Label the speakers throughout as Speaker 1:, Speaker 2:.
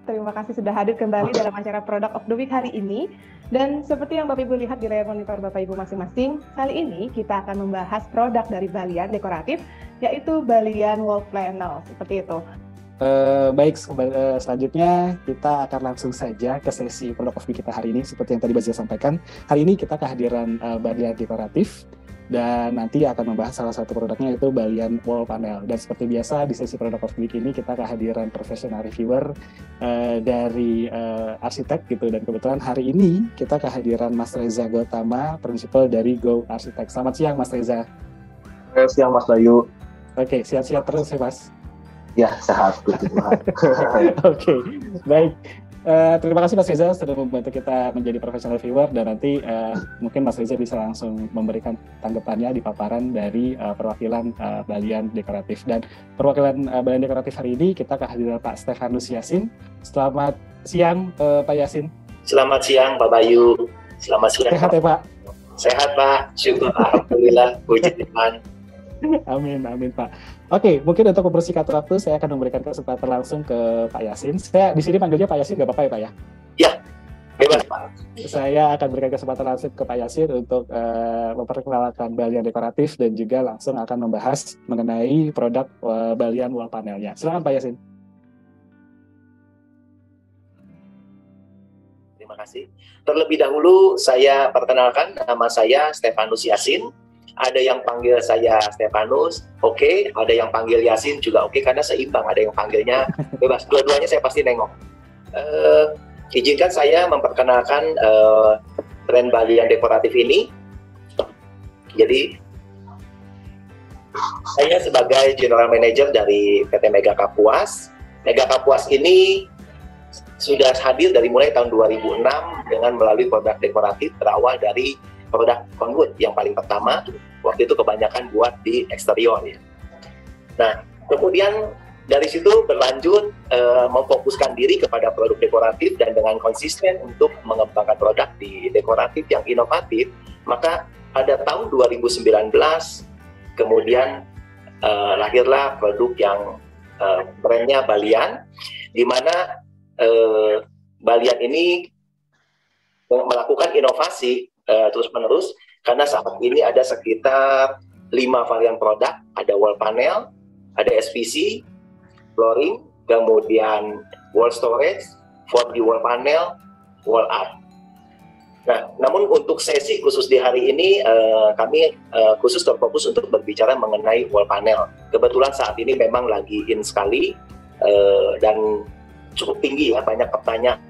Speaker 1: Terima kasih sudah hadir kembali dalam acara Product of the Week hari ini. Dan seperti yang Bapak Ibu lihat di layar monitor Bapak Ibu masing-masing, kali ini kita akan membahas produk dari Balian Dekoratif, yaitu Balian Wall Panel, seperti itu.
Speaker 2: Baik, selanjutnya kita akan langsung saja ke sesi Product of the Week kita hari ini. Seperti yang tadi Bazia sampaikan, hari ini kita kehadiran Balian Dekoratif, dan nanti akan membahas salah satu produknya yaitu Balian Wall Panel. Dan seperti biasa di sesi Product of the Week ini kita kehadiran profesional reviewer dari arsitek gitu, dan kebetulan hari ini kita kehadiran Mas Reza Gautama, prinsipal dari Go Arsitek. Selamat siang Mas Reza.
Speaker 3: Selamat siang Mas Bayu.
Speaker 2: Oke, sehat-sehat terus ya Mas?
Speaker 3: Ya, sehat puji Tuhan.
Speaker 2: Oke, baik. Terima kasih Mas Reza sudah membantu kita menjadi profesional viewer, dan nanti mungkin Mas Reza bisa langsung memberikan tanggapannya di paparan dari perwakilan Balian Dekoratif. Dan perwakilan Balian Dekoratif hari ini kita kehadiran Pak Stefanus Yasin. Selamat siang Pak Yasin.
Speaker 4: Selamat siang Pak Bayu. Selamat siang.
Speaker 2: Sehat ya Pak?
Speaker 4: Sehat Pak, syukur alhamdulillah, puji Tuhan.
Speaker 2: Amin, amin Pak. Oke, mungkin untuk mempersingkat waktu, saya akan memberikan kesempatan langsung ke Pak Yasin. Saya di sini manggilnya Pak Yasin, nggak apa-apa ya Pak ya?
Speaker 4: Ya, bebas Pak.
Speaker 2: Saya akan berikan kesempatan langsung ke Pak Yasin untuk memperkenalkan Balian Dekoratif, dan juga langsung akan membahas mengenai produk Balian Wall Panelnya. Silakan Pak Yasin.
Speaker 4: Terima kasih. Terlebih dahulu saya perkenalkan, nama saya Stefanus Yasin. Ada yang panggil saya Stefanus, oke. Ada yang panggil Yasin juga oke, karena seimbang. Ada yang panggilnya bebas. Dua-duanya saya pasti nengok. Izinkan saya memperkenalkan brand Balian Dekoratif ini. Jadi, saya sebagai General Manager dari PT Mega Kapuas. Mega Kapuas ini sudah hadir dari mulai tahun 2006 dengan melalui produk dekoratif berawal dari produk conwood yang paling pertama, waktu itu kebanyakan buat di eksterior ya. Nah, kemudian dari situ berlanjut memfokuskan diri kepada produk dekoratif, dan dengan konsisten untuk mengembangkan produk di dekoratif yang inovatif, maka pada tahun 2019 kemudian lahirlah produk yang brandnya Balian, di mana Balian ini melakukan inovasi terus-menerus, karena saat ini ada sekitar 5 varian produk. Ada wall panel, ada SPC, flooring, kemudian wall storage, 4D wall panel, wall art. Nah, namun untuk sesi khusus di hari ini kami khusus terfokus untuk berbicara mengenai wall panel. Kebetulan saat ini memang lagi in sekali dan cukup tinggi ya, banyak pertanyaan.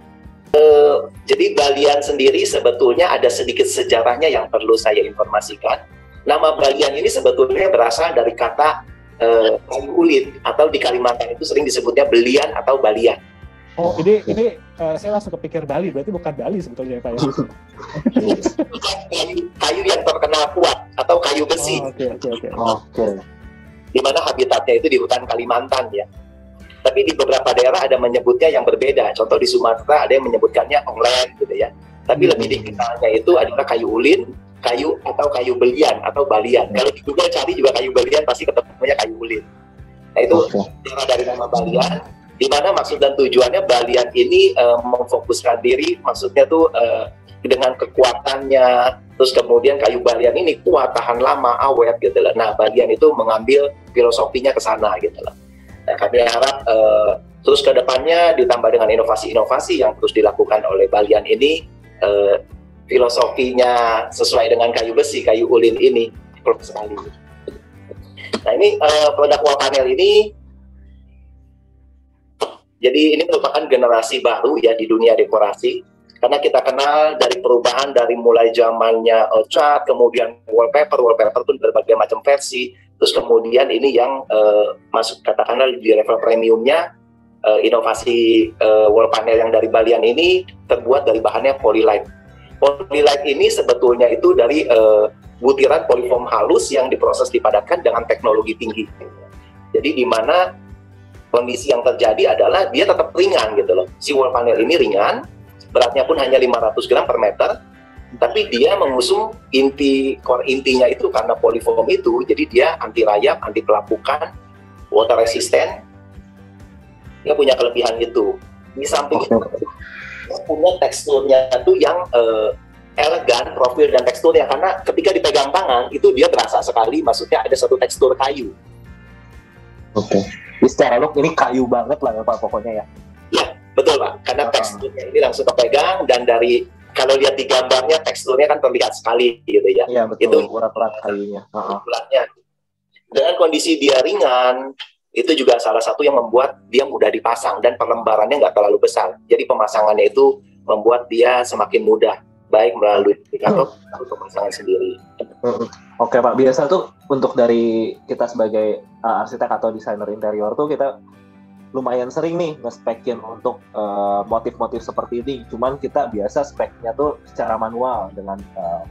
Speaker 4: Jadi Balian sendiri sebetulnya ada sedikit sejarahnya yang perlu saya informasikan. Nama Balian ini sebetulnya berasal dari kata kayu ulin, atau di Kalimantan itu sering disebutnya belian atau balian.
Speaker 2: Oh, ini saya langsung kepikir Bali, berarti bukan Bali sebetulnya Pak ya?
Speaker 4: Kayu yang terkenal kuat atau kayu besi.
Speaker 3: Oke.
Speaker 4: Di mana habitatnya itu di hutan Kalimantan ya. Tapi di beberapa daerah ada menyebutnya yang berbeda. Contoh di Sumatera ada yang menyebutkannya onglen gitu ya. Tapi lebih dikenalnya itu adalah kayu ulin, kayu atau kayu belian atau balian. Kalau di Google cari juga kayu belian pasti ketemunya kayu ulin. Nah itu cara dari nama Balian. Di mana maksud dan tujuannya Balian ini memfokuskan diri, maksudnya tuh dengan kekuatannya. Terus kemudian kayu Balian ini kuat, tahan lama, awet gitu loh. Nah Balian itu mengambil filosofinya ke sana gitu loh. Nah, kami harap terus ke depannya ditambah dengan inovasi-inovasi yang terus dilakukan oleh Balian ini, filosofinya sesuai dengan kayu besi, kayu ulin ini, perlu sekali. Nah ini produk wall panel ini, jadi ini merupakan generasi baru ya di dunia dekorasi, karena kita kenal dari perubahan dari mulai zamannya cat, kemudian wallpaper pun berbagai macam versi. Terus kemudian ini yang masuk katakanlah di level premiumnya, inovasi wall panel yang dari Balian ini terbuat dari bahannya Polylight. Polylight ini sebetulnya itu dari butiran polyfoam halus yang diproses dipadatkan dengan teknologi tinggi. Jadi di mana kondisi yang terjadi adalah dia tetap ringan gitu loh. Si wall panel ini ringan, beratnya pun hanya 500 gram per meter. Tapi dia mengusung core intinya itu karena polyfoam itu, jadi dia anti rayap, anti pelapukan, water resistant. Dia punya kelebihan itu. Di samping itu punya teksturnya tuh yang elegan, profil dan teksturnya, karena ketika dipegang tangan itu dia terasa sekali, maksudnya ada satu tekstur kayu.
Speaker 3: Jadi secara look ini kayu banget lah ya Pak pokoknya ya.
Speaker 4: Ya, betul Pak, karena teksturnya ini langsung kepegang, dan dari kalau lihat di gambarnya teksturnya kan terlihat sekali gitu ya.
Speaker 3: Iya betul, urat-urat kayunya.
Speaker 4: Uratnya. Dengan kondisi dia ringan, itu juga salah satu yang membuat dia mudah dipasang dan pelembarannya nggak terlalu besar. Jadi pemasangannya itu membuat dia semakin mudah, baik melalui aplikator atau pemasangan sendiri.
Speaker 3: Oke Pak, biasa tuh untuk dari kita sebagai arsitek atau desainer interior tuh kita lumayan sering nih nge-spekin untuk motif-motif seperti ini. Cuman kita biasa speknya tuh secara manual dengan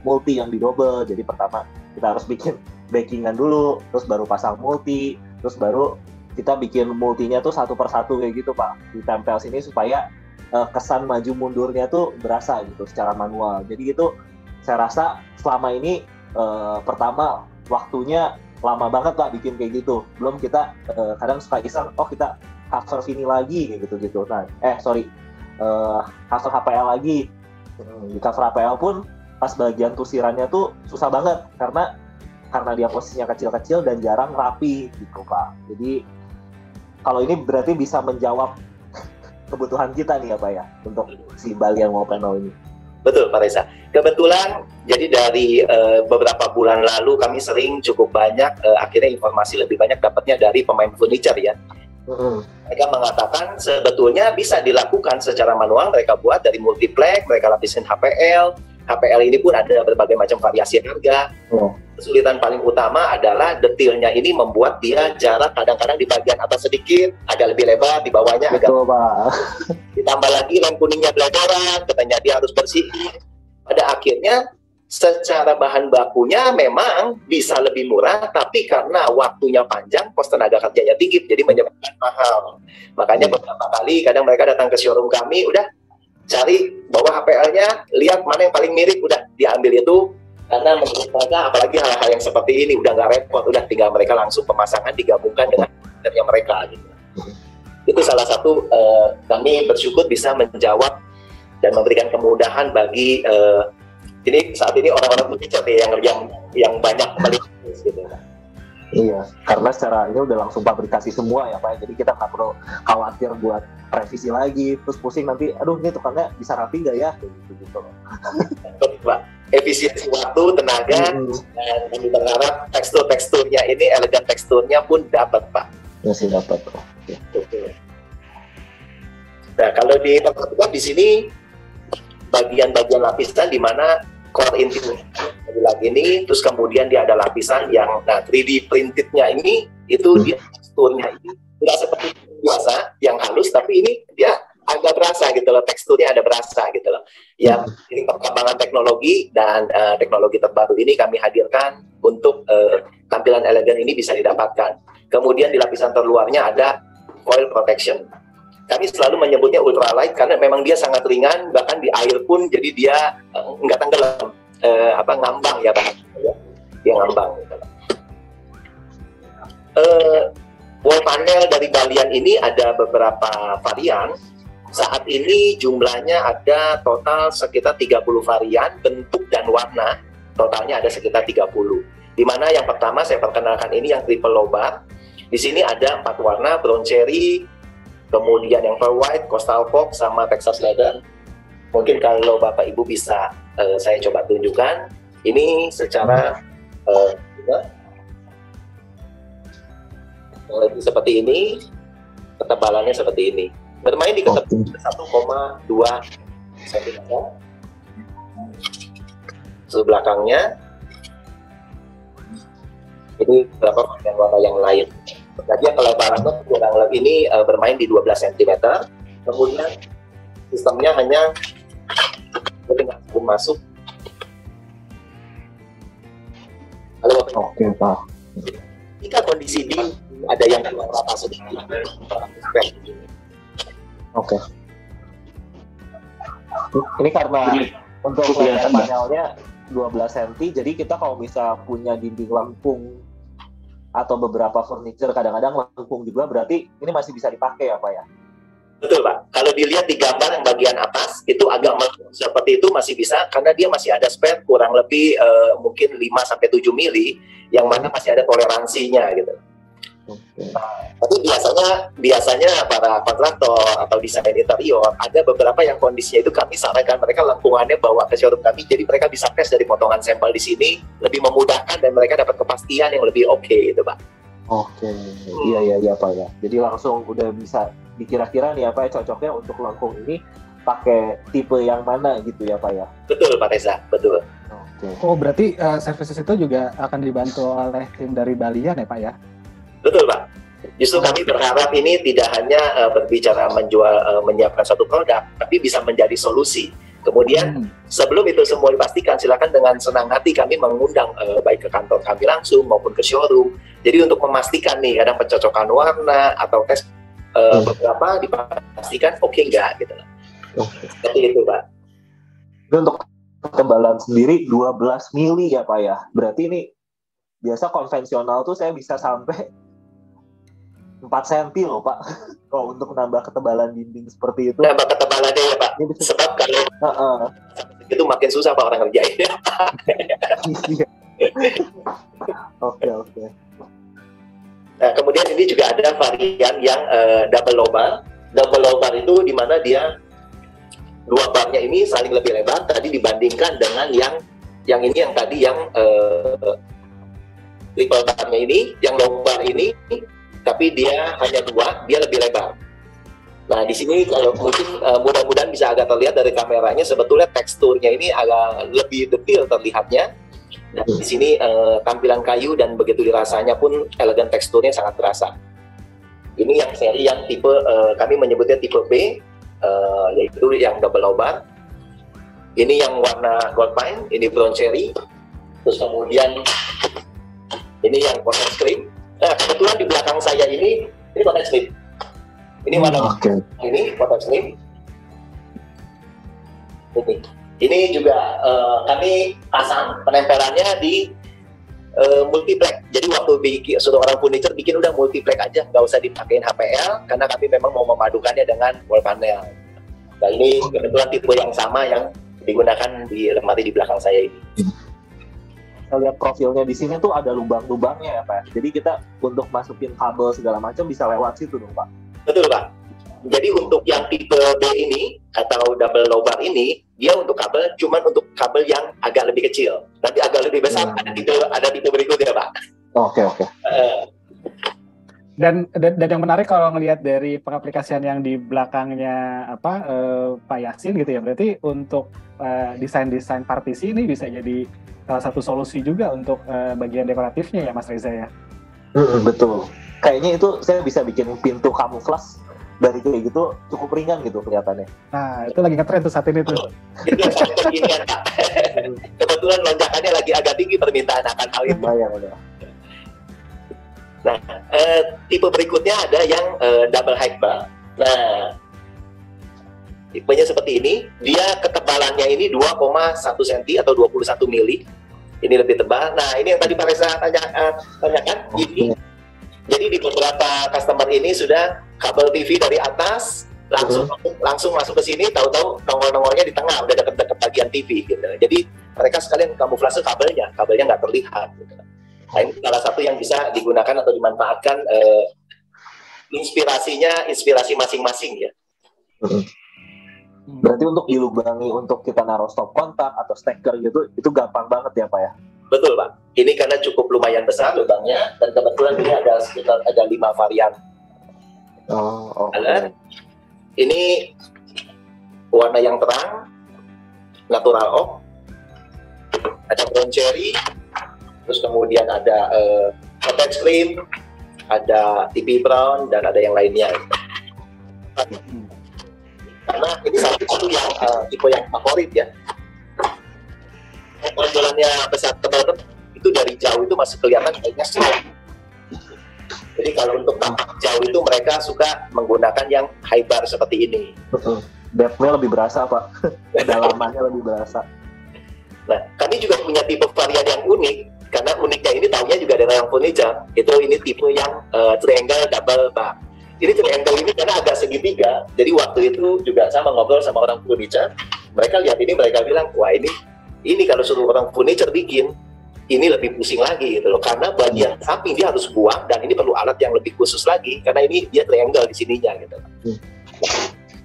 Speaker 3: multi yang didouble. Jadi pertama kita harus bikin backingan dulu, terus baru pasang multi, terus baru kita bikin multinya tuh satu persatu kayak gitu Pak. Ditempel sini supaya kesan maju mundurnya tuh berasa gitu secara manual. Jadi gitu saya rasa selama ini pertama waktunya lama banget Pak bikin kayak gitu. Belum kita kadang suka iseng, kita cover sini lagi kayak gitu-gitu. Nah, cover HPL lagi. Di cover HPL pun pas bagian tusirannya tuh susah banget karena dia posisinya kecil-kecil dan jarang rapi gitu Pak. Jadi kalau ini berarti bisa menjawab kebutuhan kita nih ya Pak ya untuk si Balian wall panel ini.
Speaker 4: Betul Pak Reza. Kebetulan jadi dari beberapa bulan lalu kami sering cukup banyak akhirnya informasi lebih banyak dapatnya dari pemain furniture ya. Mereka mengatakan sebetulnya bisa dilakukan secara manual, mereka buat dari multiplex, mereka lapisin HPL. HPL ini pun ada berbagai macam variasi harga. Kesulitan paling utama adalah detailnya ini membuat dia jarak kadang-kadang di bagian atas sedikit, agak lebih lebar, di bawahnya
Speaker 3: betul,
Speaker 4: agak
Speaker 3: Pak.
Speaker 4: Ditambah lagi lem kuningnya beledoran, katanya dia harus bersihin. Pada akhirnya secara bahan bakunya memang bisa lebih murah, tapi karena waktunya panjang, kos tenaga kerjanya tinggi, jadi menyebabkan mahal. Makanya beberapa kali kadang mereka datang ke showroom kami, udah cari bawah HPL-nya, lihat mana yang paling mirip, udah diambil itu. Karena menurut mereka, apalagi hal-hal yang seperti ini, udah nggak repot, udah tinggal mereka langsung pemasangan digabungkan dengan komputernya mereka. Gitu. Itu salah satu kami bersyukur bisa menjawab dan memberikan kemudahan bagi ini saat ini orang-orang furniture yang banyak melihat gitu.
Speaker 3: Iya, karena secara ini udah langsung pabrikasi semua ya Pak. Jadi kita nggak perlu khawatir buat revisi lagi, terus pusing nanti, aduh ini tukangnya bisa rapi nggak ya? Gitu.
Speaker 4: Pak, efisiensi waktu, tenaga, dan kami berharap teksturnya ini, elegan teksturnya pun dapat Pak.
Speaker 3: Ya sih dapat.
Speaker 4: Oke. Nah kalau diperhatikan di sini bagian-bagian lapisan di mana core inti lagi ini, terus kemudian dia ada lapisan yang 3D printednya ini, itu dia teksturnya ini nggak seperti biasa yang halus, tapi ini dia agak berasa gitu loh, teksturnya ada berasa gitu loh. Ya ini perkembangan teknologi dan teknologi terbaru ini kami hadirkan untuk tampilan elegan ini bisa didapatkan. Kemudian di lapisan terluarnya ada foil protection. Kami selalu menyebutnya ultralight karena memang dia sangat ringan, bahkan di air pun jadi dia nggak tenggelam, ngambang ya Pak. Dia ngambang. Wall panel dari Balian ini ada beberapa varian. Saat ini jumlahnya ada total sekitar 30 varian, bentuk dan warna. Totalnya ada sekitar 30. Di mana yang pertama saya perkenalkan ini yang triple low bar. Di sini ada 4 warna, brown cherry, kemudian yang pearl white, coastal fox, sama Texas leather. Mungkin kalau Bapak Ibu bisa saya coba tunjukkan. Ini secara seperti ini, ketebalannya seperti ini. Bermain di ketebalan 1,2 cm. Sebelah belakangnya ini beberapa varian warna yang lain. Jadi kelebarannya kurang lebih ini bermain di 12 cm. Kemudian sistemnya hanya tinggal masuk.
Speaker 3: Oke Pak.
Speaker 4: Jika kondisi di ada yang keluar rata sedikit.
Speaker 3: Oke. Ini karena untuk panelnya 12 cm, jadi kita kalau bisa punya dinding lengkung atau beberapa furniture kadang-kadang lengkung juga, berarti ini masih bisa dipakai ya Pak ya?
Speaker 4: Betul Pak. Kalau kalau dilihat di gambar yang bagian atas itu agak seperti itu masih bisa karena dia masih ada spare kurang lebih mungkin 5-7 mili yang mana masih ada toleransinya gitu. Tapi biasanya para kontraktor atau desain interior ada beberapa yang kondisinya itu kami sarankan mereka lengkungannya bawa ke showroom kami, jadi mereka bisa tes dari potongan sampel di sini lebih memudahkan dan mereka dapat kepastian yang lebih oke gitu Pak.
Speaker 3: Oke, iya Pak ya. Jadi langsung udah bisa dikira-kira nih apa ya cocoknya untuk lengkung ini pakai tipe yang mana gitu ya Pak ya.
Speaker 4: Betul Pak Reza, betul.
Speaker 3: Oke.
Speaker 2: Oh berarti services itu juga akan dibantu oleh tim dari Balian ya Pak ya?
Speaker 4: Betul Pak. Justru kami berharap ini tidak hanya berbicara menyiapkan suatu produk, tapi bisa menjadi solusi. Kemudian sebelum itu semua dipastikan, silakan dengan senang hati kami mengundang baik ke kantor kami langsung maupun ke showroom. Jadi untuk memastikan nih, kadang pencocokan warna atau tes beberapa dipastikan oke nggak gitu. Seperti itu Pak.
Speaker 3: Untuk ketebalan sendiri 12 mili ya Pak ya. Berarti ini biasa konvensional tuh saya bisa sampai 4 cm loh Pak. Kalau untuk nambah ketebalan dinding seperti itu.
Speaker 4: Nambah ketebalannya ya Pak. Sebab kalau itu makin susah Pak orang ngerjain. Oke. Nah kemudian ini juga ada varian yang double low bar. Double low bar itu di mana dia dua barnya ini saling lebih lebar tadi dibandingkan dengan yang ini yang tadi yang triple barnya ini, yang low bar ini, tapi dia hanya dua, dia lebih lebar. Nah di sini kalau mungkin mudah-mudahan bisa agak terlihat dari kameranya, sebetulnya teksturnya ini agak lebih detail terlihatnya. Dan di sini tampilan kayu dan begitu dirasanya pun elegan, teksturnya sangat terasa. Ini yang seri yang tipe kami menyebutnya tipe B, yaitu yang double low bar. Ini yang warna gold pine, ini brown cherry. Terus kemudian ini yang cottage cream. Nah kebetulan di belakang saya ini cottage cream. Ini warna ini cottage cream. Ini juga kami pasang penempelannya di multiplex. Jadi waktu suruh orang furniture bikin udah multiplex aja, nggak usah dipakein HPL karena kami memang mau memadukannya dengan wall panel. Nah ini kebetulan tipe yang sama yang digunakan di lemari di belakang saya ini.
Speaker 3: Saya lihat profilnya di sini tuh ada lubang-lubangnya ya Pak. Jadi kita untuk masukin kabel segala macam bisa lewat situ dong Pak.
Speaker 4: Betul Pak. Jadi untuk yang tipe B ini atau double low bar ini, dia untuk kabel cuman untuk kabel yang agak lebih kecil. Nanti agak lebih besar ada tipe berikutnya Pak.
Speaker 3: Oke.
Speaker 2: Dan yang menarik kalau ngelihat dari pengaplikasian yang di belakangnya Pak Yasin gitu ya, berarti untuk desain partisi ini bisa jadi salah satu solusi juga untuk bagian dekoratifnya ya Mas Reza ya.
Speaker 3: Betul. Kayaknya itu saya bisa bikin pintu kamuflas dari kayak gitu cukup ringan gitu kelihatannya. Nah
Speaker 2: itu lagi ngetren tuh saat ini tuh.
Speaker 4: Itu yang sangat keinginan Pak. Kebetulan lonjakannya lagi agak tinggi permintaan akan hal itu. Nah, tipe berikutnya ada yang double high bar. Nah, tipenya seperti ini. Dia ketebalannya ini 2,1 cm atau 21 mili. Ini lebih tebal. Nah, ini yang tadi Pak Reza tanyakan. Ini. Jadi di beberapa customer ini sudah kabel TV dari atas langsung masuk ke sini. Tahu-tahu nongol-nongolnya di tengah, udah deket-deket bagian TV. Gitu. Jadi mereka sekalian kamuflase kabelnya nggak terlihat. Gitu. Nah, ini salah satu yang bisa digunakan atau dimanfaatkan inspirasi masing-masing ya.
Speaker 3: Berarti untuk dilubangi untuk kita naruh stop kontak atau steker gitu, itu gampang banget ya Pak ya?
Speaker 4: Betul Pak. Ini karena cukup lumayan besar lubangnya dan kebetulan ini ada sekitar 5 varian. Ini warna yang terang, natural oak, ada brown cherry. Terus kemudian ada cottage cream, ada TV brown, dan ada yang lainnya. Karena ini salah satu yang tipe yang favorit ya. Modelannya besar tebal itu dari jauh itu masih kelihatan kayaknya slow. Jadi kalau untuk tampak jauh itu mereka suka menggunakan yang high bar seperti ini.
Speaker 3: Depth-nya lebih berasa Pak, kedalamannya lebih berasa.
Speaker 4: Nah, kami juga punya tipe varian yang unik. Karena uniknya ini tahunya juga dari yang furniture, ini tipe yang triangle double bar. ini triangle ini karena agak segitiga, jadi waktu itu juga sama ngobrol sama orang furniture, mereka lihat ini, mereka bilang, wah ini kalau suruh orang furniture bikin, ini lebih pusing lagi gitu loh, karena bagian samping dia harus buang, dan ini perlu alat yang lebih khusus lagi, karena ini dia triangle di sininya gitu.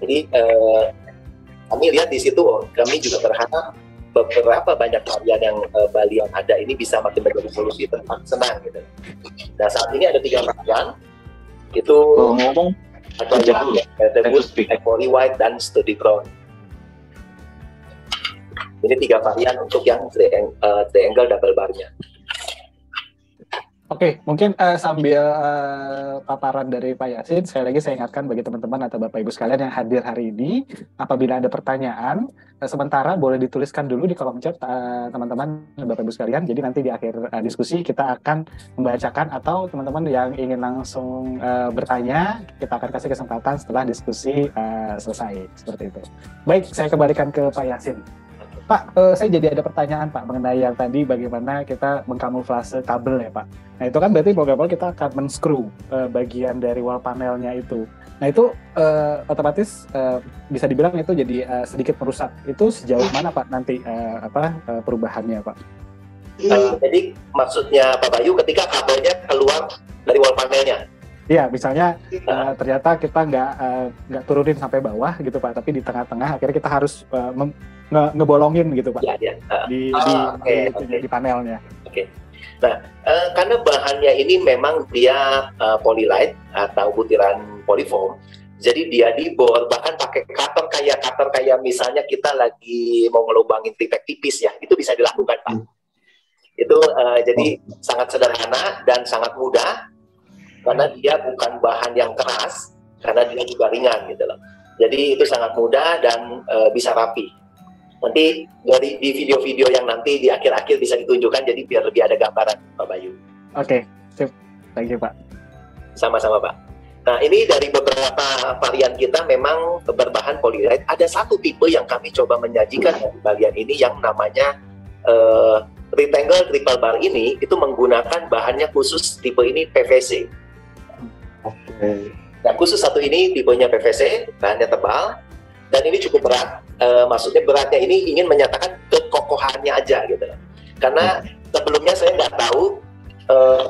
Speaker 4: Jadi kami lihat di situ, kami juga berharap beberapa banyak varian yang Bali yang ada ini bisa makin menjadi solusi tempat senang gitu. Nah saat ini ada 3 varian, itu
Speaker 3: ngomong
Speaker 4: ada yang Wood, Ivory White, dan Sturdy Brown. Ini 3 varian untuk yang triangle double bar-nya.
Speaker 2: Oke, mungkin sambil paparan dari Pak Yasin, sekali lagi saya ingatkan bagi teman-teman atau Bapak Ibu sekalian yang hadir hari ini, apabila ada pertanyaan, sementara boleh dituliskan dulu di kolom chat teman-teman Bapak Ibu sekalian. Jadi nanti di akhir diskusi kita akan membacakan, atau teman-teman yang ingin langsung bertanya, kita akan kasih kesempatan setelah diskusi selesai, seperti itu. Baik, saya kembalikan ke Pak Yasin. Pak, saya jadi ada pertanyaan Pak mengenai yang tadi bagaimana kita mengkamuflase kabel ya Pak. Nah itu kan berarti mau kita akan men-screw bagian dari wall panelnya itu. Nah itu otomatis bisa dibilang itu jadi sedikit merusak. Itu sejauh mana Pak nanti perubahannya Pak?
Speaker 4: Jadi maksudnya Pak Bayu ketika kabelnya keluar dari wall panelnya?
Speaker 2: Iya, misalnya ternyata kita nggak turunin sampai bawah gitu Pak, tapi di tengah-tengah akhirnya kita harus ngebolongin gitu Pak di panelnya.
Speaker 4: Oke. Nah, karena bahannya ini memang dia polylite atau butiran polyfoam, jadi dia dibor bahkan pakai cutter kayak misalnya kita lagi mau ngelubangin tripek tipis ya, itu bisa dilakukan Pak. Itu jadi sangat sederhana dan sangat mudah. Karena dia bukan bahan yang keras, karena dia juga ringan gitu loh. Jadi itu sangat mudah dan bisa rapi. Nanti di video-video yang nanti di akhir-akhir bisa ditunjukkan, jadi biar lebih ada gambaran Pak Bayu.
Speaker 2: Oke, sip. Thank you Pak.
Speaker 4: Sama-sama Pak. Nah ini dari beberapa varian kita memang berbahan polylite. Ada satu tipe yang kami coba menyajikan dari bagian ini yang namanya rectangle triple bar ini, itu menggunakan bahannya khusus tipe ini PVC. Nah khusus satu ini tipenya PVC, bahannya tebal, dan ini cukup berat. Maksudnya beratnya ini ingin menyatakan kekokohannya aja gitu. Karena sebelumnya saya nggak tahu,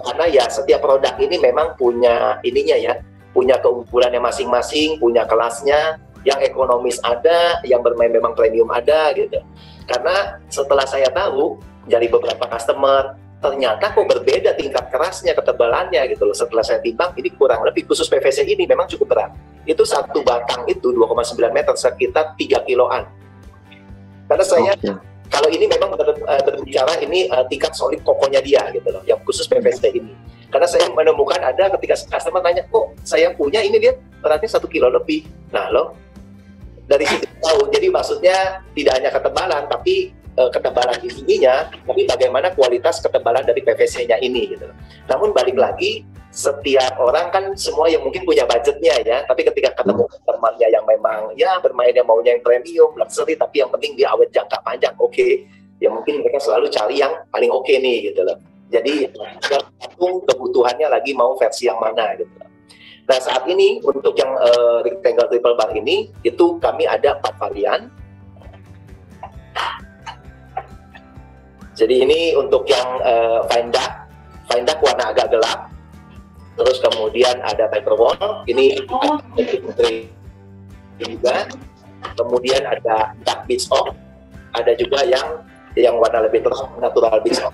Speaker 4: karena ya setiap produk ini memang punya ininya ya, punya keunggulannya masing-masing, punya kelasnya, yang ekonomis ada, yang bermain memang premium ada gitu. Karena setelah saya tahu dari beberapa customer, ternyata kok berbeda tingkat kerasnya, ketebalannya gitu loh. Setelah saya timbang, ini kurang lebih khusus PVC ini memang cukup berat. Itu satu batang itu 2,9 meter, sekitar 3 kiloan. Karena saya, kalau ini memang berbicara ini tingkat solid kokohnya dia gitu loh, yang khusus PVC ini. Karena saya menemukan ada ketika customer nanya, kok saya punya ini dia beratnya 1 kilo lebih. Nah loh, dari situ tahu. Jadi maksudnya tidak hanya ketebalan, tapi ketebalan di sininya, tapi bagaimana kualitas ketebalan dari PVC-nya ini gitu. Namun balik lagi, setiap orang kan semua yang mungkin punya budgetnya ya, tapi ketika ketemu temannya yang memang ya bermainnya maunya yang premium, luxury, tapi yang penting dia awet jangka panjang, oke. Ya mungkin mereka selalu cari yang paling oke nih gitu loh. Jadi tergantung kebutuhannya lagi mau versi yang mana gitu loh. Nah saat ini untuk yang rectangle triple bar ini, itu kami ada 4 varian. Jadi ini untuk yang fine dark warna agak gelap, terus kemudian ada paperwall, ini juga, kemudian ada dark beach oak, ada juga yang warna lebih terang, natural beach oak.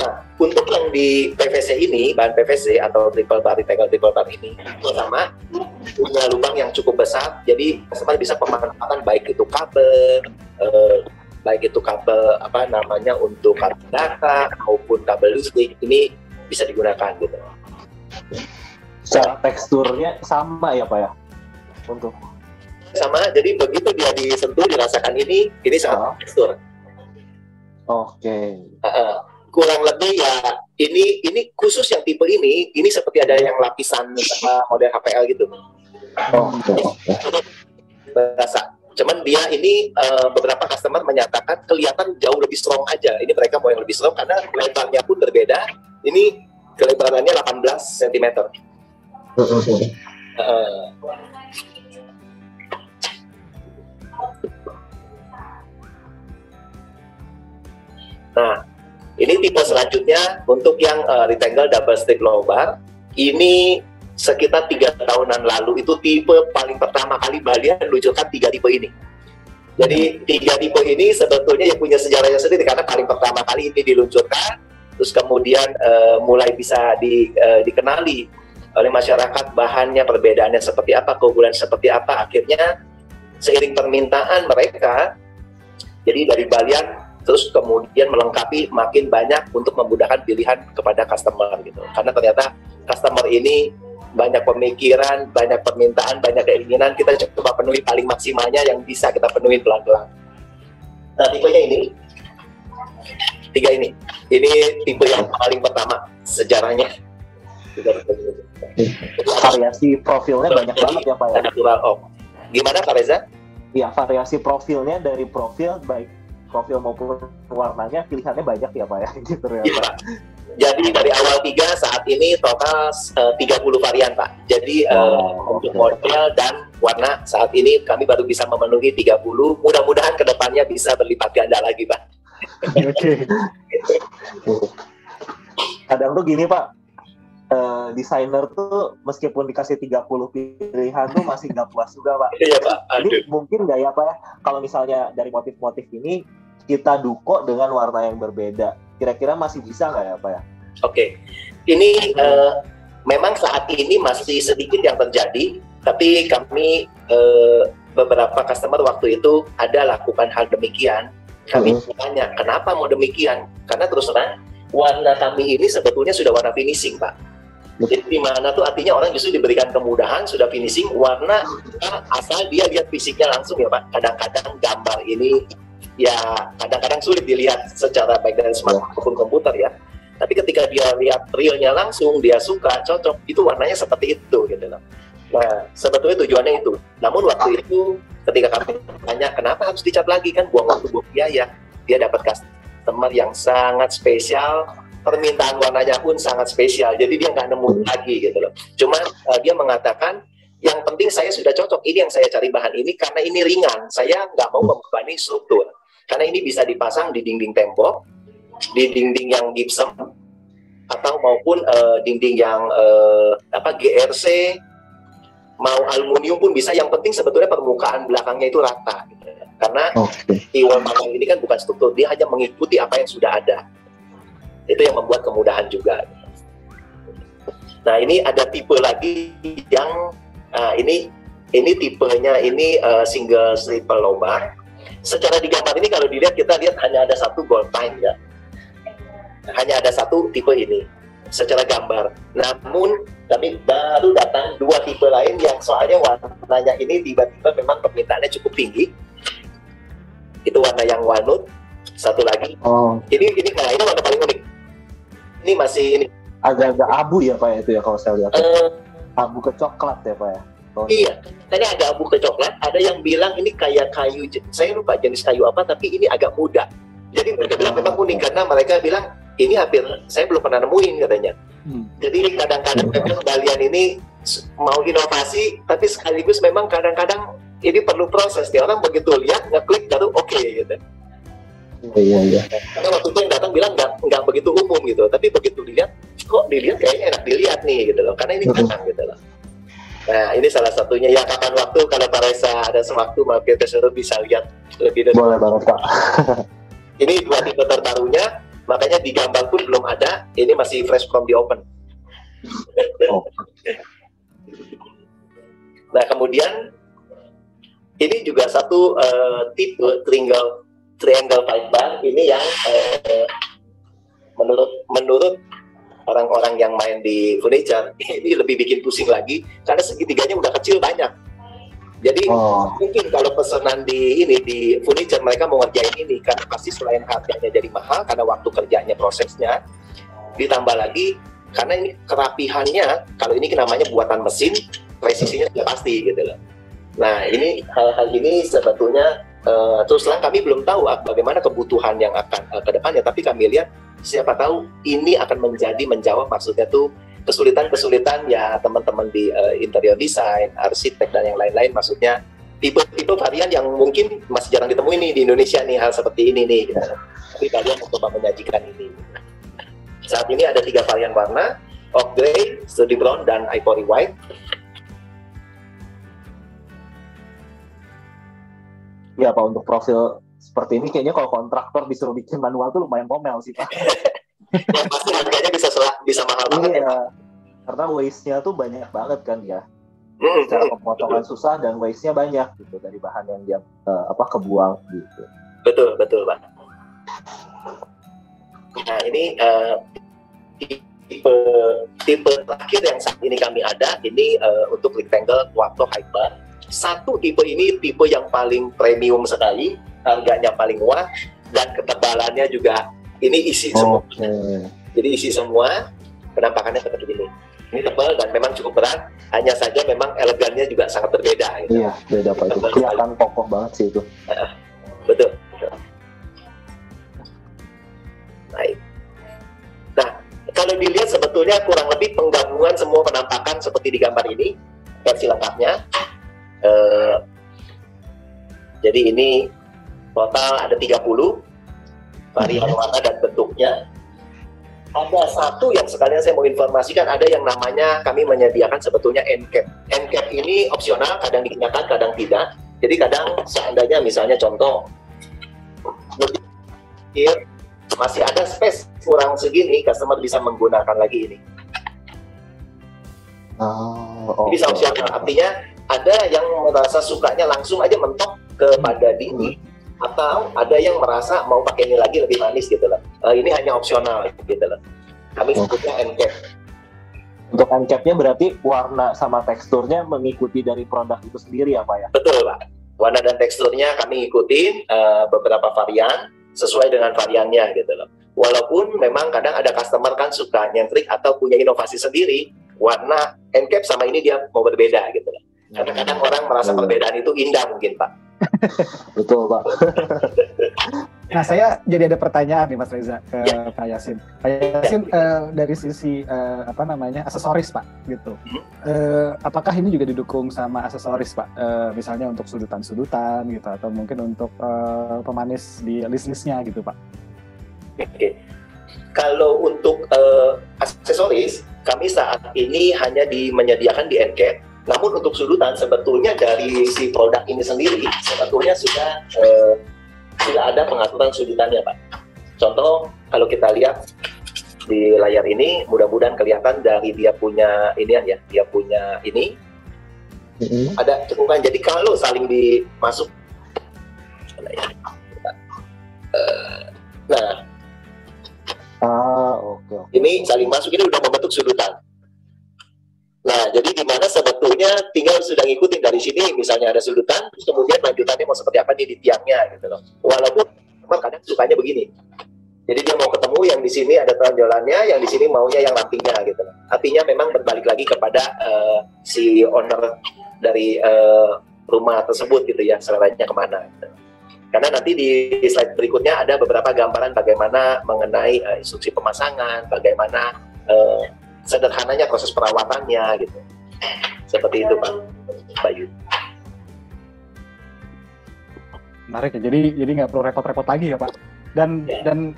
Speaker 4: Nah, untuk yang di PVC ini, bahan PVC atau rectangle triple bar ini, pertama punya lubang yang cukup besar, jadi customer bisa pemanfaatan baik itu kabel, baik itu kabel untuk kabel data maupun kabel listrik, ini bisa digunakan gitu.
Speaker 3: Secara teksturnya sama ya Pak ya? Untuk
Speaker 4: sama, jadi begitu dia disentuh dirasakan ini sangat tekstur.
Speaker 3: Oke.
Speaker 4: Kurang lebih ya ini khusus yang tipe ini seperti ada yang lapisan model HPL gitu. Berasa. Cuman dia ini beberapa customer menyatakan kelihatan jauh lebih strong aja. Ini mereka mau yang lebih strong karena lebarnya pun berbeda. Ini kelebarannya 18 cm. Eh, Nah, ini tipe selanjutnya untuk yang rectangle double strip low bar. Ini sekitar 3 tahunan lalu itu tipe paling pertama kali Balian meluncurkan 3 tipe ini. Jadi 3 tipe ini sebetulnya yang punya sejarahnya sendiri karena paling pertama kali ini diluncurkan, terus kemudian mulai bisa dikenali oleh masyarakat bahannya, perbedaannya seperti apa, keunggulan seperti apa. Akhirnya seiring permintaan mereka, jadi dari Balian terus kemudian melengkapi makin banyak untuk memudahkan pilihan kepada customer gitu. Karena ternyata customer ini banyak pemikiran, banyak permintaan, banyak keinginan, kita coba penuhi paling maksimalnya yang bisa kita penuhi pelan-pelan. Nah, tipenya ini, 3 ini tipe yang paling pertama sejarahnya.
Speaker 3: Variasi profilnya banyak banget ya Pak ya?
Speaker 4: Natural oak. Gimana Pak Reza?
Speaker 3: Iya, variasi profilnya dari profil baik profil maupun warnanya pilihannya banyak ya Pak ya gitu ya
Speaker 4: Iya,
Speaker 3: Pak.
Speaker 4: Pak. Jadi dari awal 3 saat ini total 30 varian Pak. Jadi untuk model dan warna saat ini kami baru bisa memenuhi 30. Mudah-mudahan kedepannya bisa berlipat ganda lagi Pak.
Speaker 3: Oke. Kadang tuh gini Pak, desainer tuh meskipun dikasih 30 pilihan tuh masih nggak puas juga Pak.
Speaker 4: Iya Pak.
Speaker 3: Jadi mungkin nggak ya Pak ya, kalau misalnya dari motif-motif ini kita duko dengan warna yang berbeda, kira-kira masih bisa nggak ya Pak ya?
Speaker 4: Oke, ini memang saat ini masih sedikit yang terjadi, tapi kami beberapa customer waktu itu ada lakukan hal demikian. Kami tanya, kenapa mau demikian? Karena terus terang, warna kami ini sebetulnya sudah warna finishing Pak. Jadi di mana tuh artinya orang justru diberikan kemudahan, sudah finishing, warna asal dia lihat fisiknya langsung ya Pak. Kadang-kadang gambar ini ya kadang-kadang sulit dilihat secara baik dari smartphone maupun komputer ya. Tapi ketika dia lihat realnya langsung, dia suka, cocok, itu warnanya seperti itu gitu loh. Nah, sebetulnya tujuannya itu. Namun waktu itu ketika kami tanya kenapa harus dicat lagi, kan buang waktu buang biaya. Dia dapat customer yang sangat spesial, permintaan warnanya pun sangat spesial. Jadi dia nggak nemu lagi gitu loh. Cuma dia mengatakan yang penting saya sudah cocok, ini yang saya cari bahan ini karena ini ringan. Saya nggak mau membebani struktur. Karena ini bisa dipasang di dinding tembok, di dinding yang gypsum, atau maupun dinding yang GRC, mau aluminium pun bisa. Yang penting sebetulnya permukaan belakangnya itu rata. Gitu. Karena di wall panel ini kan bukan struktur, dia hanya mengikuti apa yang sudah ada. Itu yang membuat kemudahan juga. Nah ini ada tipe lagi yang ini tipenya ini single triple low bar. Secara di gambar ini kalau dilihat, kita lihat hanya ada satu gold time ya, hanya ada satu tipe ini secara gambar. Namun kami baru datang 2 tipe lain yang soalnya warnanya ini tiba-tiba memang permintaannya cukup tinggi. Itu warna yang walnut. Satu lagi, ini warna paling unik. Ini masih ini
Speaker 3: agak-agak abu ya Pak itu ya kalau saya lihat. Abu ke coklat ya Pak ya.
Speaker 4: Iya, tadi agak abu ke coklat. Ada yang bilang ini kayak kayu, saya lupa jenis kayu apa, tapi ini agak muda. Jadi mereka bilang memang unik karena mereka bilang ini hampir saya belum pernah nemuin katanya. Jadi kadang-kadang memang Balian ini mau inovasi, tapi sekaligus memang kadang-kadang ini perlu proses. Dia orang begitu lihat ngeklik baru oke gitu.
Speaker 3: Iya.
Speaker 4: Karena waktu itu yang datang bilang nggak begitu umum gitu, tapi begitu dilihat, kok dilihat kayaknya enak dilihat nih gitu loh, karena ini datang gitu loh. Nah ini salah satunya ya, kapan waktu kalau Pak Reza ada sewaktu mampir ke showroom bisa lihat lebih dari.
Speaker 3: Boleh banget Pak.
Speaker 4: Ini 2 tipe terbarunya, makanya di gambar pun belum ada, ini masih fresh from the open. Nah kemudian ini juga satu tipe triangle pipe bar, ini yang menurut orang-orang yang main di furniture ini lebih bikin pusing lagi karena segitiganya udah kecil banyak. Jadi mungkin kalau pesanan di furniture mereka mau ngerjain ini karena pasti selain harganya jadi mahal karena waktu kerjanya prosesnya, ditambah lagi karena ini kerapihannya, kalau ini namanya buatan mesin, presisinya sudah pasti gitu loh. Nah ini hal-hal ini sebetulnya terus terang kami belum tahu bagaimana kebutuhan yang akan ke depannya, tapi kami lihat siapa tahu ini akan menjawab maksudnya tuh kesulitan-kesulitan ya teman-teman di interior design, arsitek dan yang lain-lain, maksudnya tipe-tipe varian yang mungkin masih jarang ditemuin nih di Indonesia nih, hal seperti ini nih gitu. Tapi kalian mencoba menyajikan ini. Saat ini ada 3 varian warna, oak grey, study brown, dan ivory white.
Speaker 3: Ya Pak, untuk profil seperti ini kayaknya kalau kontraktor disuruh bikin manual tuh lumayan komel sih Pak.
Speaker 4: Yang pasti harganya bisa mahal banget ya.
Speaker 3: Karena waste-nya tuh banyak banget kan ya. Secara pemotongan susah dan waste-nya banyak gitu dari bahan yang dia kebuang gitu.
Speaker 4: Betul Pak. Nah ini tipe terakhir yang saat ini kami ada ini untuk rectangle quarto high bar. Satu tipe ini tipe yang paling premium sekali, harganya paling murah dan ketebalannya juga ini isi semua. Jadi isi semua, penampakannya seperti ini. Ini tebal dan memang cukup berat, hanya saja memang elegannya juga sangat berbeda. Gitu.
Speaker 3: Iya, beda Pak itu. Kelihatan kokoh banget sih itu.
Speaker 4: Betul. Baik. Nah, kalau dilihat sebetulnya kurang lebih penggabungan semua penampakan seperti di gambar ini, versi lengkapnya. Jadi ini total ada 30 varian warna dan bentuknya. Ada satu yang sekalian saya mau informasikan, ada yang namanya kami menyediakan sebetulnya end cap. End cap ini opsional, kadang dikenakan, kadang tidak. Jadi kadang seandainya misalnya contoh, masih ada space kurang segini, customer bisa menggunakan lagi ini. Bisa opsional, artinya ada yang merasa sukanya langsung aja mentok kepada dinding, atau ada yang merasa mau pakai ini lagi lebih manis gitu loh. Ini hanya opsional gitu loh. Kami sebutnya end cap.
Speaker 3: Untuk end cap-nya berarti warna sama teksturnya mengikuti dari produk itu sendiri ya Pak ya?
Speaker 4: Betul Pak. Warna dan teksturnya kami ikutin beberapa varian sesuai dengan variannya gitu loh. Walaupun memang kadang ada customer kan suka nyentrik atau punya inovasi sendiri, warna end cap sama ini dia mau berbeda gitu loh. Kadang-kadang orang merasa perbedaan itu indah mungkin Pak.
Speaker 3: Betul Pak.
Speaker 2: Nah saya jadi ada pertanyaan nih Mas Reza ke Pak Yasin. Pak Yasin dari sisi aksesoris Pak gitu. Apakah ini juga didukung sama aksesoris Pak? Misalnya untuk sudutan-sudutan gitu atau mungkin untuk pemanis di list-listnya gitu Pak?
Speaker 4: Oke. Kalau untuk aksesoris kami saat ini hanya menyediakan di end cap. Namun untuk sudutan sebetulnya dari si produk ini sendiri sebetulnya sudah ada pengaturan sudutannya Pak. Contoh kalau kita lihat di layar ini mudah-mudahan kelihatan dari dia punya ini ya, dia punya ini ada cekungan. Jadi kalau saling dimasuk, ini saling masuk ini udah membentuk sudutan. Nah, jadi di mana sebetulnya tinggal sudah ngikutin dari sini, misalnya ada sudutan, terus kemudian lanjutannya mau seperti apa nih di tiangnya gitu loh. Walaupun kadang sukanya begini. Jadi dia mau ketemu yang di sini ada tonjolannya, yang di sini maunya yang rampingnya gitu loh. Artinya memang berbalik lagi kepada si owner dari rumah tersebut gitu ya, seleranya kemana gitu. Karena nanti di slide berikutnya ada beberapa gambaran bagaimana mengenai instruksi pemasangan, bagaimana sederhananya proses perawatannya gitu. Seperti itu Pak Bayu.
Speaker 2: Menarik ya. Jadi nggak perlu repot-repot lagi ya Pak. Dan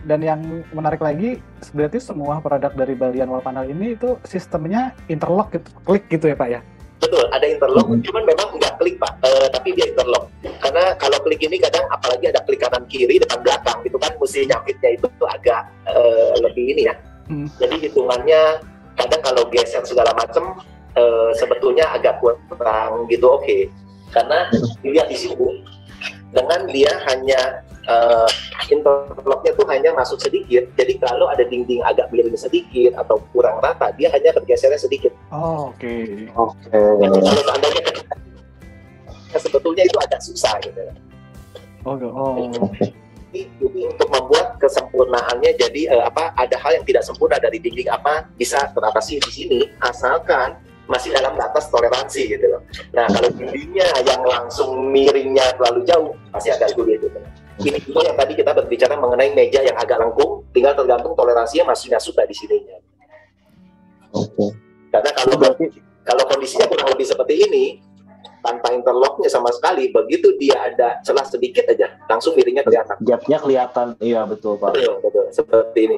Speaker 2: yang menarik lagi berarti semua produk dari Balian Wall Panel ini itu sistemnya interlock gitu, klik gitu ya Pak ya?
Speaker 4: Betul, ada interlock, cuman memang nggak klik Pak, tapi dia interlock. Karena kalau klik ini kadang apalagi ada klik kanan kiri depan belakang gitu kan, mesti nyapitnya itu agak lebih ini ya. Jadi hitungannya kadang kalau geser segala macam sebetulnya agak kurang gitu oke. Karena dilihat di sini dengan dia hanya interlocknya tuh hanya masuk sedikit. Jadi kalau ada dinding agak miring sedikit atau kurang rata, dia hanya bergesernya sedikit.
Speaker 2: Oke.
Speaker 4: Jadi kalau seandainya sebetulnya itu agak susah gitu. Jadi untuk membuat kesempurnaannya jadi ada hal yang tidak sempurna dari dinding bisa teratasi di sini asalkan masih dalam batas toleransi gitu loh. Nah kalau dindingnya yang langsung miringnya terlalu jauh pasti agak sulit gitu. Ini juga yang tadi kita berbicara mengenai meja yang agak lengkung, tinggal tergantung toleransinya masih masuk di sininya.
Speaker 2: Oke.
Speaker 4: Karena kalau kondisinya kurang lebih seperti ini, tanpa interlocknya sama sekali, begitu dia ada celah sedikit aja, langsung miringnya kelihatan.
Speaker 3: Gapnya kelihatan, iya betul Pak.
Speaker 4: Betul, seperti ini.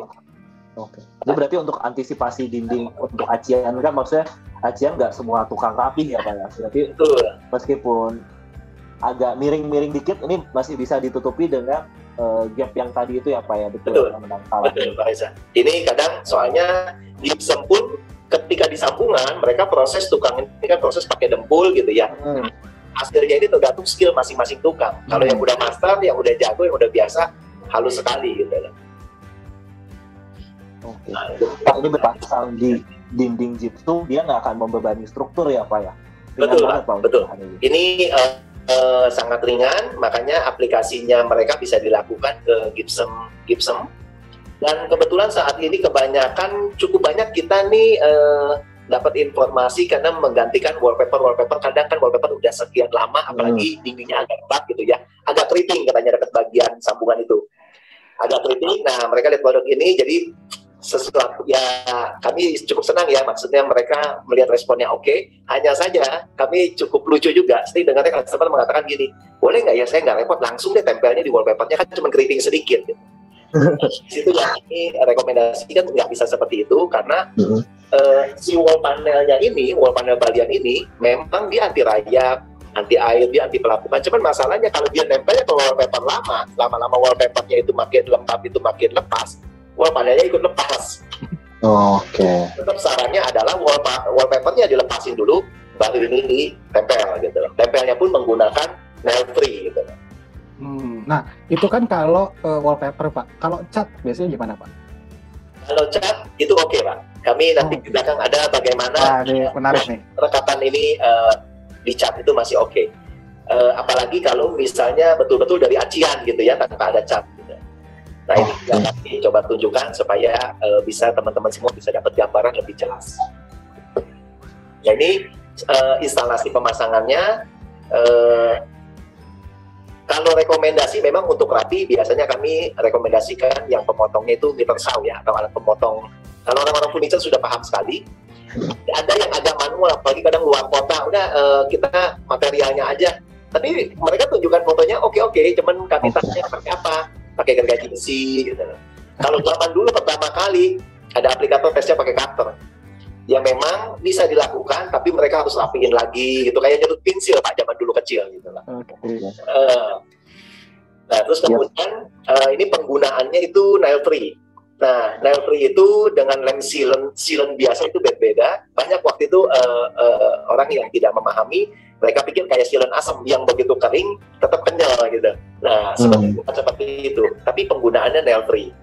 Speaker 3: Oke. Itu berarti untuk antisipasi dinding untuk acian kan, maksudnya acian nggak semua tukang rapih ya Pak ya. Berarti
Speaker 4: Betul.
Speaker 3: meskipun agak miring-miring dikit, ini masih bisa ditutupi dengan gap yang tadi itu ya Pak ya.
Speaker 4: Betul.
Speaker 3: Betul
Speaker 4: Pak Reza. Ini kadang soalnya gypsum pun ketika di sambungan, mereka proses tukang ini kan proses pakai dempul gitu ya. Hasilnya ini tergantung skill masing-masing tukang. Kalau yang udah master, yang udah jago, yang udah biasa, halus sekali gitu loh.
Speaker 3: Oke. Pak, ini berpasang di dinding gypsum, dia nggak akan membebani struktur ya Pak ya?
Speaker 4: Betul,
Speaker 3: Pak,
Speaker 4: betul. Ini sangat ringan, makanya aplikasinya mereka bisa dilakukan ke gypsum. Dan kebetulan saat ini cukup banyak kita nih dapat informasi karena menggantikan wallpaper. Kadang kan wallpaper udah sekian lama, apalagi dindingnya agak retak gitu ya, agak keriting katanya dekat bagian sambungan itu, agak keriting. Nah, mereka lihat produk ini, jadi sesuatu ya kami cukup senang ya, maksudnya mereka melihat responnya oke. Hanya saja kami cukup lucu juga, sering dengarnya customer mengatakan gini, boleh nggak ya saya nggak repot langsung deh tempelnya di wallpapernya, kan cuma keriting sedikit gitu. Situ ya, ini rekomendasi kan nggak bisa seperti itu karena si wall panel Balian ini memang dia anti rayap, anti air, dia anti pelapukan. Cuman masalahnya kalau dia nempelnya ke wallpaper lama-lama wallpapernya itu makin lembab, itu makin lepas, wall panelnya ikut lepas.
Speaker 2: Oke.
Speaker 4: Tetap sarannya adalah wallpapernya dilepasin dulu, baru ini ditempel gitu. Tempelnya pun menggunakan nail free gitu.
Speaker 2: Nah, itu kan kalau wallpaper Pak. Kalau cat biasanya gimana Pak?
Speaker 4: Kalau cat itu oke Pak. Kami nanti di belakang ada bagaimana
Speaker 2: ini menarik nih.
Speaker 4: rekatan ini di cat itu masih oke. Apalagi kalau misalnya betul-betul dari acian gitu ya, tanpa ada cat. Gitu. Nah ini yang kami coba tunjukkan supaya bisa teman-teman semua bisa dapat gambaran lebih jelas. Nah ini instalasi pemasangannya. Kalau rekomendasi memang untuk rapi biasanya kami rekomendasikan yang pemotongnya itu meter saw ya, atau alat pemotong. Kalau orang-orang furniture sudah paham sekali. Ada yang agak manual, apalagi kadang luar kota, udah kita materialnya aja. Tapi mereka tunjukkan fotonya oke, cuman kami tanya pakai apa? Pakai gergaji besi gitu. Kalau zaman dulu pertama kali ada aplikator tesnya pakai cutter. Ya memang bisa dilakukan, tapi mereka harus rapiin lagi gitu, kayak nyedut pensil Pak zaman dulu kecil gitu lah. Nah terus kemudian ini penggunaannya itu nail free. Nah nail free itu dengan lem sealant biasa itu beda-beda. Banyak waktu itu orang yang tidak memahami, mereka pikir kayak sealant asam yang begitu kering tetap kenyal gitu. Nah seperti itu, tapi penggunaannya nail free.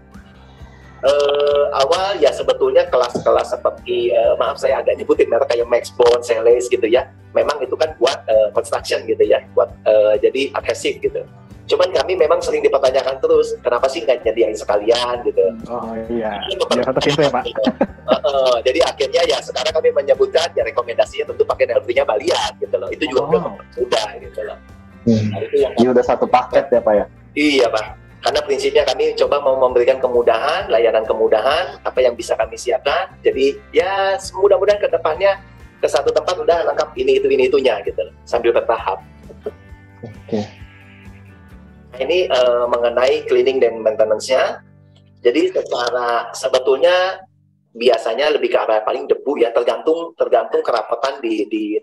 Speaker 4: Awal ya sebetulnya kelas-kelas seperti maaf saya agak nyebutin merek kayak Maxbone, Celes gitu ya, memang itu kan buat construction gitu ya, buat jadi adhesif gitu. Cuman kami memang sering dipertanyakan terus, kenapa sih nggak nyediain sekalian gitu.
Speaker 2: Oh iya, biar satu pintu ya Pak.
Speaker 4: Jadi akhirnya ya sekarang kami menyebutkan ya rekomendasinya tentu pakai nail free-nya Balian gitu loh, itu juga udah gitu loh. Nah, itu yang
Speaker 3: ini udah satu paket ya Pak ya?
Speaker 4: Iya Pak. Karena prinsipnya kami coba mau memberikan kemudahan, layanan kemudahan, apa yang bisa kami siapkan. Jadi ya mudah-mudahan ke depannya ke satu tempat udah lengkap ini itunya gitu, sambil bertahap.
Speaker 2: Oke.
Speaker 4: Nah, ini mengenai cleaning dan maintenance-nya. Jadi sebetulnya biasanya lebih ke arah paling debu ya, tergantung kerapatan di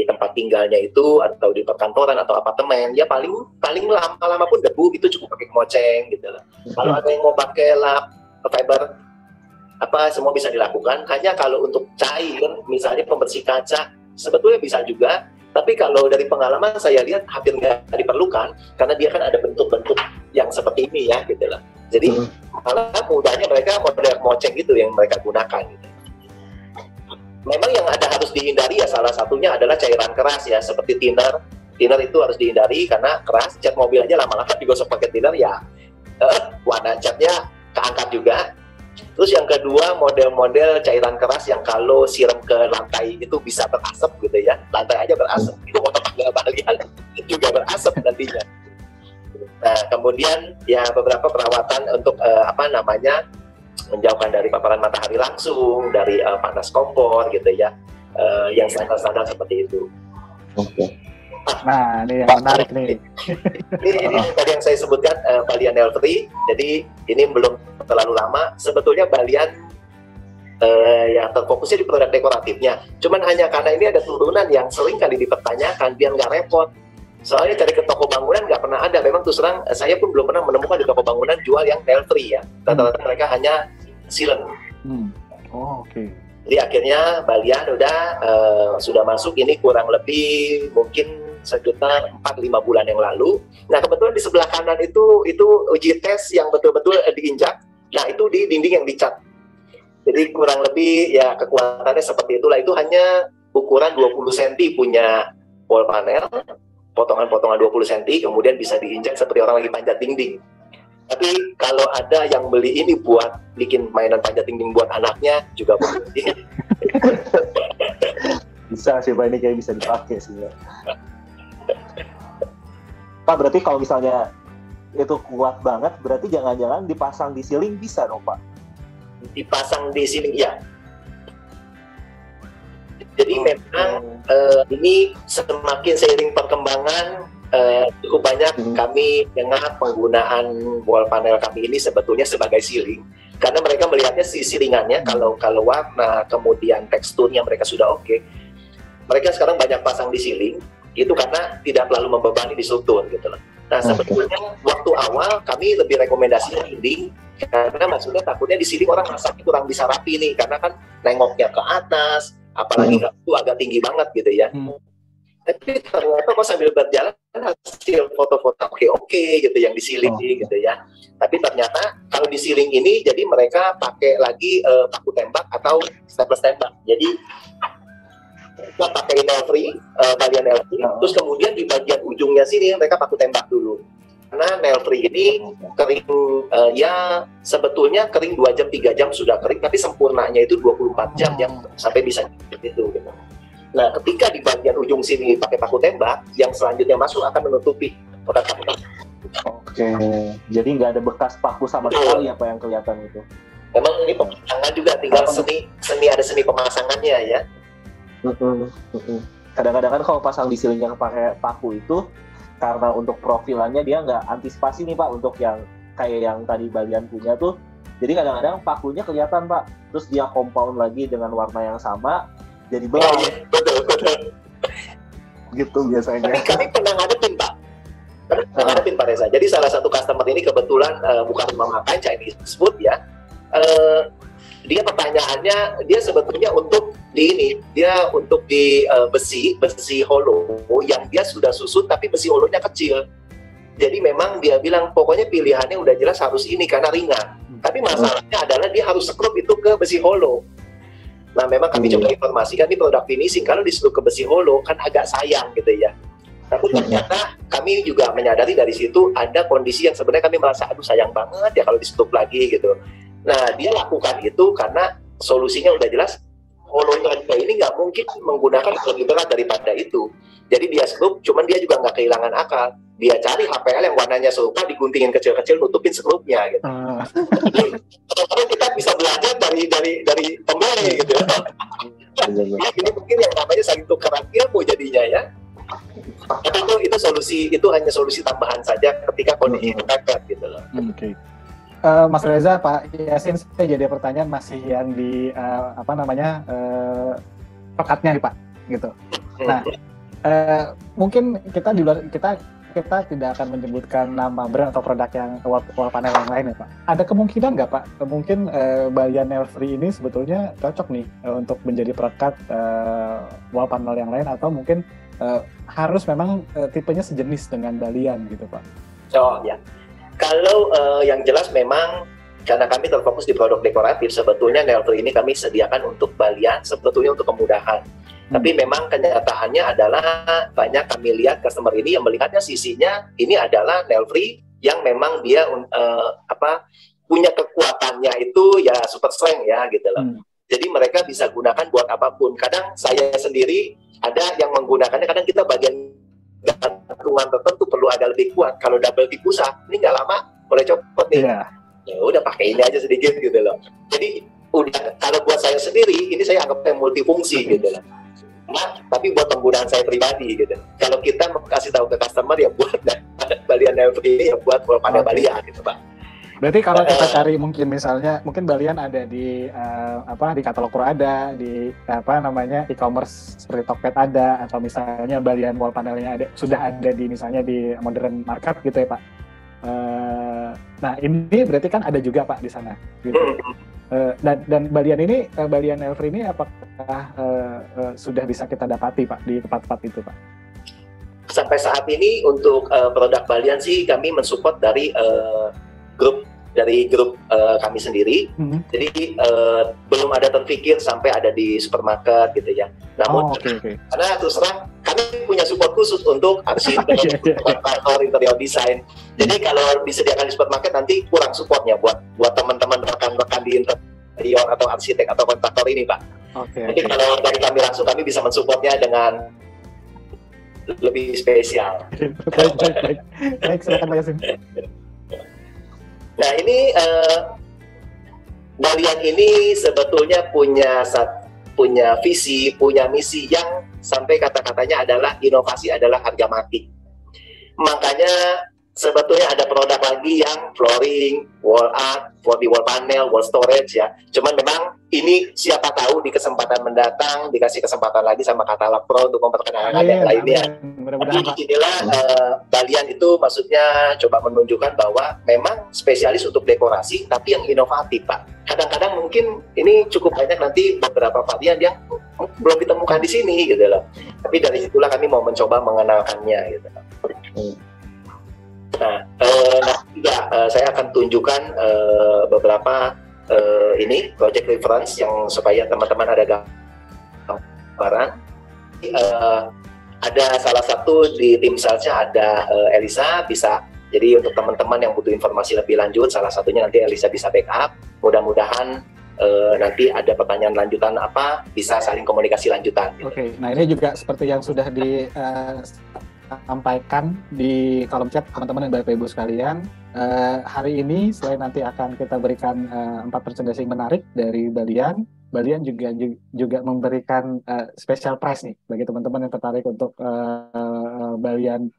Speaker 4: tempat tinggalnya itu atau di perkantoran atau apartemen ya, paling lama-lama pun debu itu cukup pakai kemoceng gitu loh. Kalau ada yang mau pakai lap fiber semua bisa dilakukan. Hanya kalau untuk cair misalnya pembersih kaca sebetulnya bisa juga, tapi kalau dari pengalaman saya lihat hampir nggak diperlukan karena dia kan ada bentuk-bentuk yang seperti ini ya gitu loh. Jadi malah mudahnya mereka model kemoceng gitu yang mereka gunakan gitu. Memang yang ada harus dihindari ya salah satunya adalah cairan keras ya, seperti thinner. Thinner itu harus dihindari karena keras. Cat mobil aja lama-lama digosok pakai thinner ya, warna catnya keangkat juga. Terus yang kedua model-model cairan keras yang kalau siram ke lantai itu bisa berasap gitu ya. Lantai aja berasap, itu motor tangga Balian juga berasap nantinya. Nah kemudian ya beberapa perawatan untuk menjauhkan dari paparan matahari langsung, dari panas kompor gitu ya, yang standar-standar seperti itu.
Speaker 2: Oke. Nah, ini yang menarik nih.
Speaker 4: Ini tadi yang saya sebutkan Balian Nail-Free. Jadi ini belum terlalu lama. Sebetulnya Balian yang terfokusnya di produk dekoratifnya. Cuman hanya karena ini ada turunan yang sering kali dipertanyakan biar nggak repot. Soalnya cari ke toko bangunan nggak pernah ada. Memang terus terang saya pun belum pernah menemukan di toko bangunan jual yang nail-free ya. Rata-rata mereka hanya sealant.
Speaker 2: Oh, oke.
Speaker 4: Jadi akhirnya Balian sudah masuk ini kurang lebih mungkin sekitar 4-5 bulan yang lalu. Nah kebetulan di sebelah kanan itu uji tes yang betul-betul diinjak. Nah itu di dinding yang dicat. Jadi kurang lebih ya kekuatannya seperti itulah. Itu hanya ukuran 20 cm punya wall panel, potongan-potongan 20 cm, kemudian bisa diinjak seperti orang lagi panjat dinding. Tapi kalau ada yang beli ini buat bikin mainan panjat dinding buat anaknya juga boleh.
Speaker 3: Bisa sih Pak, ini kayak bisa dipakai sih ya. Pak, berarti kalau misalnya itu kuat banget, berarti jangan-jangan dipasang di ceiling bisa dong Pak?
Speaker 4: Dipasang di ceiling, ya. Jadi memang ini semakin seiring perkembangan cukup banyak kami dengar penggunaan wall panel kami ini sebetulnya sebagai ceiling. Karena mereka melihatnya si ceilingannya kalau warna kemudian teksturnya mereka sudah oke. Mereka sekarang banyak pasang di ceiling. Itu karena tidak terlalu membebani di struktur gitu loh. Nah sebetulnya waktu awal kami lebih rekomendasi dinding karena maksudnya takutnya di sini orang masaknya kurang bisa rapi nih karena kan nengoknya ke atas, apalagi itu agak tinggi banget gitu ya. Tapi ternyata kok sambil berjalan hasil foto-foto oke gitu yang di ceiling gitu ya. Tapi ternyata kalau di ceiling ini jadi mereka pakai lagi paku tembak atau staples tembak. Jadi kita pakai nail-free, Balian nail-free, terus kemudian di bagian ujungnya sini mereka paku tembak dulu. Karena nail-free ini kering, ya sebetulnya kering 2 jam, 3 jam sudah kering, tapi sempurnanya itu 24 jam yang sampai bisa gitu. Nah, ketika di bagian ujung sini pakai paku tembak, yang selanjutnya masuk akan menutupi produk tembak.
Speaker 3: Oke, jadi nggak ada bekas paku sama sekali apa yang kelihatan itu.
Speaker 4: Memang ini pemasangan juga, tinggal seni pemasangannya ya.
Speaker 3: Kadang-kadang kan kalau pasang di ceiling yang pakai paku itu karena untuk profilannya dia nggak antisipasi nih Pak untuk yang kayak yang tadi Balian punya tuh. Jadi kadang-kadang pakunya kelihatan Pak, terus dia compound lagi dengan warna yang sama jadi belang.
Speaker 4: Betul.
Speaker 3: Gitu biasanya.
Speaker 4: Tapi kami pernah ngadepin Pak Reza. Jadi salah satu customer ini kebetulan bukan memakai Chinese food ya. Dia pertanyaannya dia sebetulnya untuk di besi hollow yang dia sudah susut tapi besi hollow-nya kecil. Jadi memang dia bilang pokoknya pilihannya udah jelas harus ini karena ringan. Tapi masalahnya adalah dia harus skrup itu ke besi hollow. Nah memang kami coba informasikan di produk finishing kalau diskrup ke besi hollow kan agak sayang gitu ya. Tapi ternyata kami juga menyadari dari situ ada kondisi yang sebenarnya kami merasa aduh sayang banget ya kalau diskrup lagi gitu. Nah, dia lakukan itu karena solusinya udah jelas, hollow-nya ini nggak mungkin menggunakan lebih berat daripada itu. Jadi dia skrup, cuman dia juga nggak kehilangan akal. Dia cari HPL yang warnanya serupa, diguntingin kecil-kecil, nutupin skrupnya gitu. Jadi kita bisa belajar dari pembeli gitu. Ini mungkin yang namanya saling tukeran ilmu jadinya ya. Tapi itu hanya solusi tambahan saja ketika kondisi itu mepet gitu loh.
Speaker 2: Mas Reza, Pak Yasin, saya jadi pertanyaan masih yang di pekatnya nih Pak, gitu. Nah, mungkin kita di luar kita tidak akan menyebutkan nama brand atau produk yang wall panel yang lain ya Pak. Ada kemungkinan nggak Pak? Mungkin Balian Nail-Free ini sebetulnya cocok nih untuk menjadi perekat wall panel yang lain atau mungkin harus memang tipenya sejenis dengan Balian gitu Pak?
Speaker 4: Oh ya. Kalau yang jelas memang karena kami terfokus di produk dekoratif, sebetulnya nail-free ini kami sediakan untuk Balian, sebetulnya untuk kemudahan. Tapi memang kenyataannya adalah banyak kami lihat customer ini yang melihatnya sisinya ini adalah nail-free yang memang dia punya kekuatannya itu ya super strength ya gitu loh. Jadi mereka bisa gunakan buat apapun. Kadang saya sendiri ada yang menggunakannya, kadang kita bagian gantungan tertentu perlu agak lebih kuat. Kalau double di pusat, ini nggak lama boleh copot nih. Ya udah pakai ini aja sedikit gitu loh. Jadi udah, kalau buat saya sendiri ini saya anggapnya multifungsi gitu loh. Nah, tapi buat penggunaan saya pribadi gitu. Kalau kita mau kasih tahu ke customer ya buat Balian Elfri ini ya buat panel Balian gitu Pak.
Speaker 2: Berarti kalau kita cari mungkin misalnya mungkin Balian ada di di katalog Pro ada, di e-commerce seperti Tokped ada, atau misalnya Balian wall panelnya ada, sudah ada di misalnya di modern market gitu ya Pak. Nah ini berarti kan ada juga Pak di sana gitu. Dan Balian ini, Balian Elfri ini apakah sudah bisa kita dapati Pak di tempat-tempat itu Pak?
Speaker 4: Sampai saat ini untuk produk Balian sih kami mensupport dari grup kami sendiri. Jadi belum ada terpikir sampai ada di supermarket gitu ya. Namun karena terus terang kami punya support khusus untuk arsitek, kontraktor, interior design. Jadi kalau disediakan di supermarket nanti kurang supportnya buat teman-teman rekan-rekan di interior atau arsitek atau kontraktor ini Pak. Jadi kalau dari kami langsung kami bisa mensupportnya dengan lebih spesial.
Speaker 2: Baik, silakan Pak Yasin.
Speaker 4: Nah ini Balian ini sebetulnya punya visi, punya misi yang sampai kata-katanya adalah inovasi adalah harga mati. Makanya sebetulnya ada produk lagi yang flooring, wall art, body wall panel, wall storage ya. Cuman memang ini siapa tahu di kesempatan mendatang dikasih kesempatan lagi sama Katalog Pro untuk memperkenalkan yang lainnya. Tapi inilah Balian itu maksudnya coba menunjukkan bahwa memang spesialis untuk dekorasi tapi yang inovatif Pak. Kadang-kadang mungkin ini cukup banyak nanti beberapa varian yang belum ditemukan di sini gitu loh. Tapi dari situlah kami mau mencoba mengenalkannya gitu. Nah, saya akan tunjukkan beberapa ini project reference yang supaya teman-teman ada gambaran. Ada salah satu di tim salesnya ada Elisa, bisa. Jadi untuk teman-teman yang butuh informasi lebih lanjut, salah satunya nanti Elisa bisa backup. Mudah-mudahan nanti ada pertanyaan lanjutan apa, bisa saling komunikasi lanjutan.
Speaker 2: Oke, nah ini juga seperti yang sudah sampaikan di kolom chat teman-teman dan Bapak Ibu sekalian. Hari ini selain nanti akan kita berikan 4 merchandising menarik dari Balian juga memberikan special price nih bagi teman-teman yang tertarik untuk Balian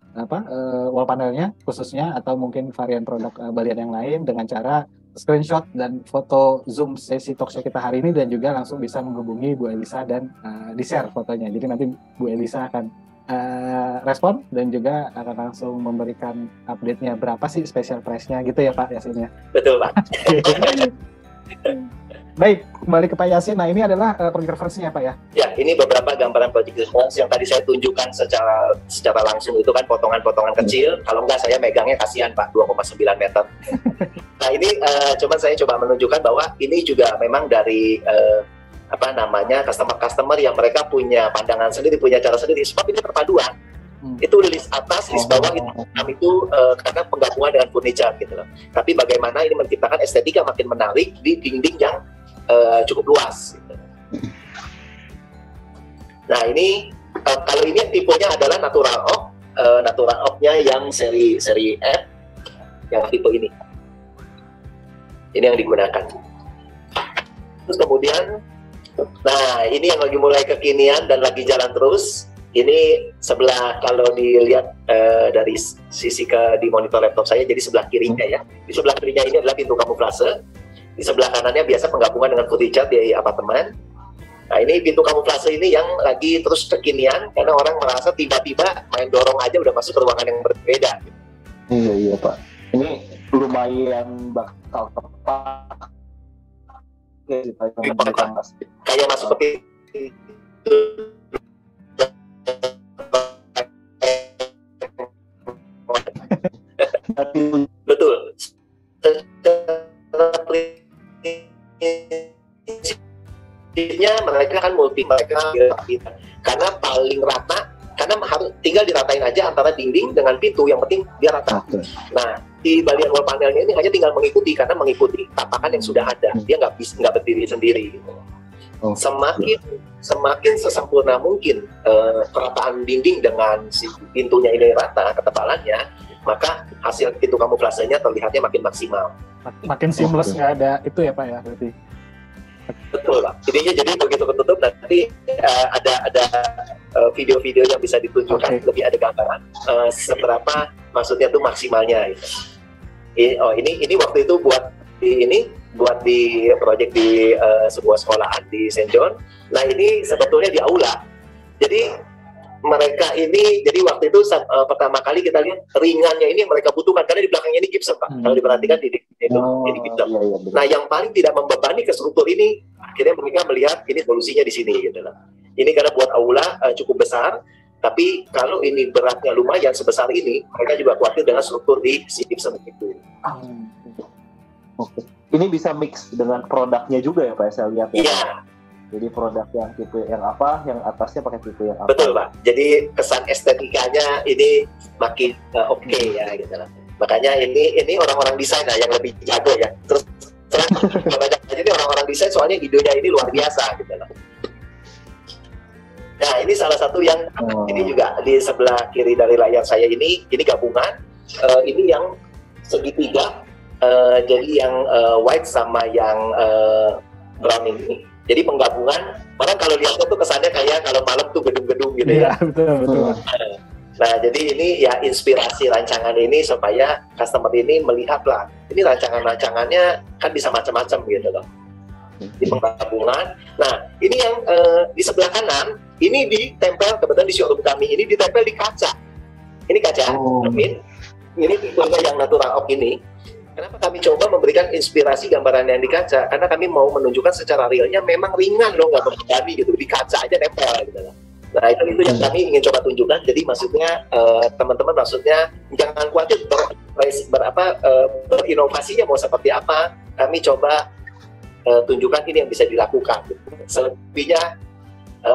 Speaker 2: wall panelnya khususnya, atau mungkin varian produk Balian yang lain dengan cara screenshot dan foto Zoom sesi talkshow kita hari ini, dan juga langsung bisa menghubungi Bu Elisa dan di-share fotonya. Jadi nanti Bu Elisa akan respon dan juga akan langsung memberikan update-nya berapa sih special price-nya gitu ya Pak Yasin ya.
Speaker 4: Betul Pak.
Speaker 2: Baik, kembali ke Pak Yasin. Nah ini adalah project reference-nya Pak ya? Ya,
Speaker 4: ini beberapa gambaran project reference yang tadi saya tunjukkan secara langsung itu kan potongan-potongan kecil. Kalau enggak saya megangnya kasihan Pak, 2,9 meter. Nah ini saya coba menunjukkan bahwa ini juga memang dari customer yang mereka punya pandangan sendiri, punya cara sendiri, sebab ini perpaduan. Itu list atas, list bawah itu karena penggabungan dengan furniture gitu loh. Tapi bagaimana ini menciptakan estetika makin menarik di dinding yang cukup luas gitu. Nah ini kalau ini tipenya adalah natural oak-nya yang seri F yang tipe ini yang digunakan. Terus kemudian ini yang lagi mulai kekinian dan lagi jalan terus. Ini sebelah, kalau dilihat dari sisi di monitor laptop saya, jadi sebelah kirinya ya. Di sebelah kirinya ini adalah pintu kamuflase. Di sebelah kanannya biasa penggabungan dengan furniture di apartemen. Nah ini pintu kamuflase ini yang lagi terus kekinian, karena orang merasa tiba-tiba main dorong aja udah masuk ke ruangan yang berbeda.
Speaker 3: Iya Pak. Ini lumayan bakal tepat.
Speaker 4: Kayak masuk seperti betul. Mereka kan karena paling rata, karena harus tinggal diratain aja antara dinding dengan pintu, yang penting dia rata. Nah di Balian wall panelnya ini hanya tinggal mengikuti tatakan yang sudah ada, dia nggak berdiri sendiri gitu. Semakin sesempurna mungkin perataan dinding dengan si pintunya ini rata ketebalannya, maka hasil pintu kamuflasenya terlihatnya makin maksimal.
Speaker 2: makin seamless, nggak ada itu ya Pak ya berarti.
Speaker 4: Betul Pak. Intinya jadi begitu ketutup nanti ada video-video yang bisa ditunjukkan, lebih ada gambaran seberapa maksudnya tuh maksimalnya gitu. Ini waktu itu buat di project di sebuah sekolahan di St. John. Nah ini sebetulnya di aula. Jadi mereka ini, jadi waktu itu pertama kali kita lihat ringannya ini mereka butuhkan karena di belakangnya ini gypsum Pak. Kalau diperhatikan di gypsum.
Speaker 3: Iya,
Speaker 4: nah yang paling tidak membebani ke struktur ini, akhirnya mereka melihat ini solusinya di sini gitu lah. Ini karena buat aula cukup besar, tapi kalau ini beratnya lumayan sebesar ini, mereka juga khawatir dengan struktur di si gypsum itu.
Speaker 3: Oke. Ini bisa mix dengan produknya juga ya Pak, saya lihat.
Speaker 4: Iya.
Speaker 3: Jadi produk yang tipe yang apa, yang atasnya pakai tipe yang apa.
Speaker 4: Betul Pak. Jadi kesan estetikanya ini makin oke ya gitu lah. Makanya ini orang-orang desain yang lebih jago ya. Terus ini orang-orang desain soalnya idenya ini luar biasa gitu lah. Nah ini salah satu yang ini juga di sebelah kiri dari layar saya ini gabungan. Ini yang segitiga. Jadi yang white sama yang brown ini. Jadi penggabungan, orang kalau lihatnya tuh kesannya kayak kalau malam tuh gedung-gedung gitu ya.
Speaker 2: Betul.
Speaker 4: Nah, jadi ini ya inspirasi rancangan ini supaya customer ini melihat lah, ini rancangannya kan bisa macam-macam gitu loh. Di penggabungan. Nah, ini yang di sebelah kanan, ini ditempel, kebetulan di showroom kami, ini ditempel di kaca. Ini kaca, ini tipenya yang natural oak ini. Kenapa kami coba memberikan inspirasi gambaran yang di kaca? Karena kami mau menunjukkan secara realnya memang ringan loh, nggak membebani gitu. Di kaca aja nempel gitu. Nah itu yang kami ingin coba tunjukkan. Jadi maksudnya teman-teman maksudnya jangan khawatir berinovasinya mau seperti apa. Kami coba tunjukkan ini yang bisa dilakukan. Selebihnya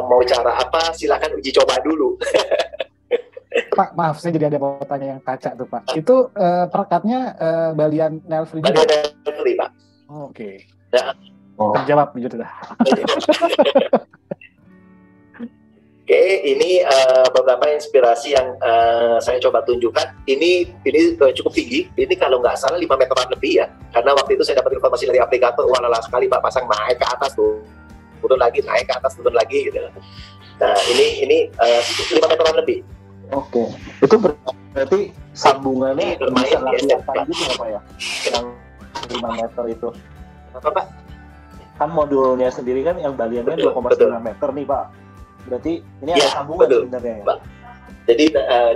Speaker 4: mau cara apa silakan uji coba dulu.
Speaker 2: Pak, maaf, saya jadi ada mau tanya yang kaca tuh Pak. Itu perekatnya balian nail free juga?
Speaker 4: Balian nail free Pak.
Speaker 2: Oke.
Speaker 4: Ya.
Speaker 2: Terjawab gitu dah.
Speaker 4: Oke, ini beberapa inspirasi yang saya coba tunjukkan. Ini cukup tinggi. Ini kalau nggak salah 5 meteran lebih ya. Karena waktu itu saya dapat informasi dari aplikator, wah lelah sekali Pak, pasang naik ke atas tuh, turun lagi, naik ke atas, turun lagi gitu. Nah, ini 5 meteran lebih.
Speaker 3: Oke, itu berarti sambungannya bisa kelihatan gitu ya Pak ya? Yang 5 meter itu.
Speaker 4: Apa Pak?
Speaker 3: Kan modulnya sendiri kan yang baliannya 2,9 meter nih Pak. Berarti ini ada sambungan sebenarnya ya?
Speaker 4: Pak. Jadi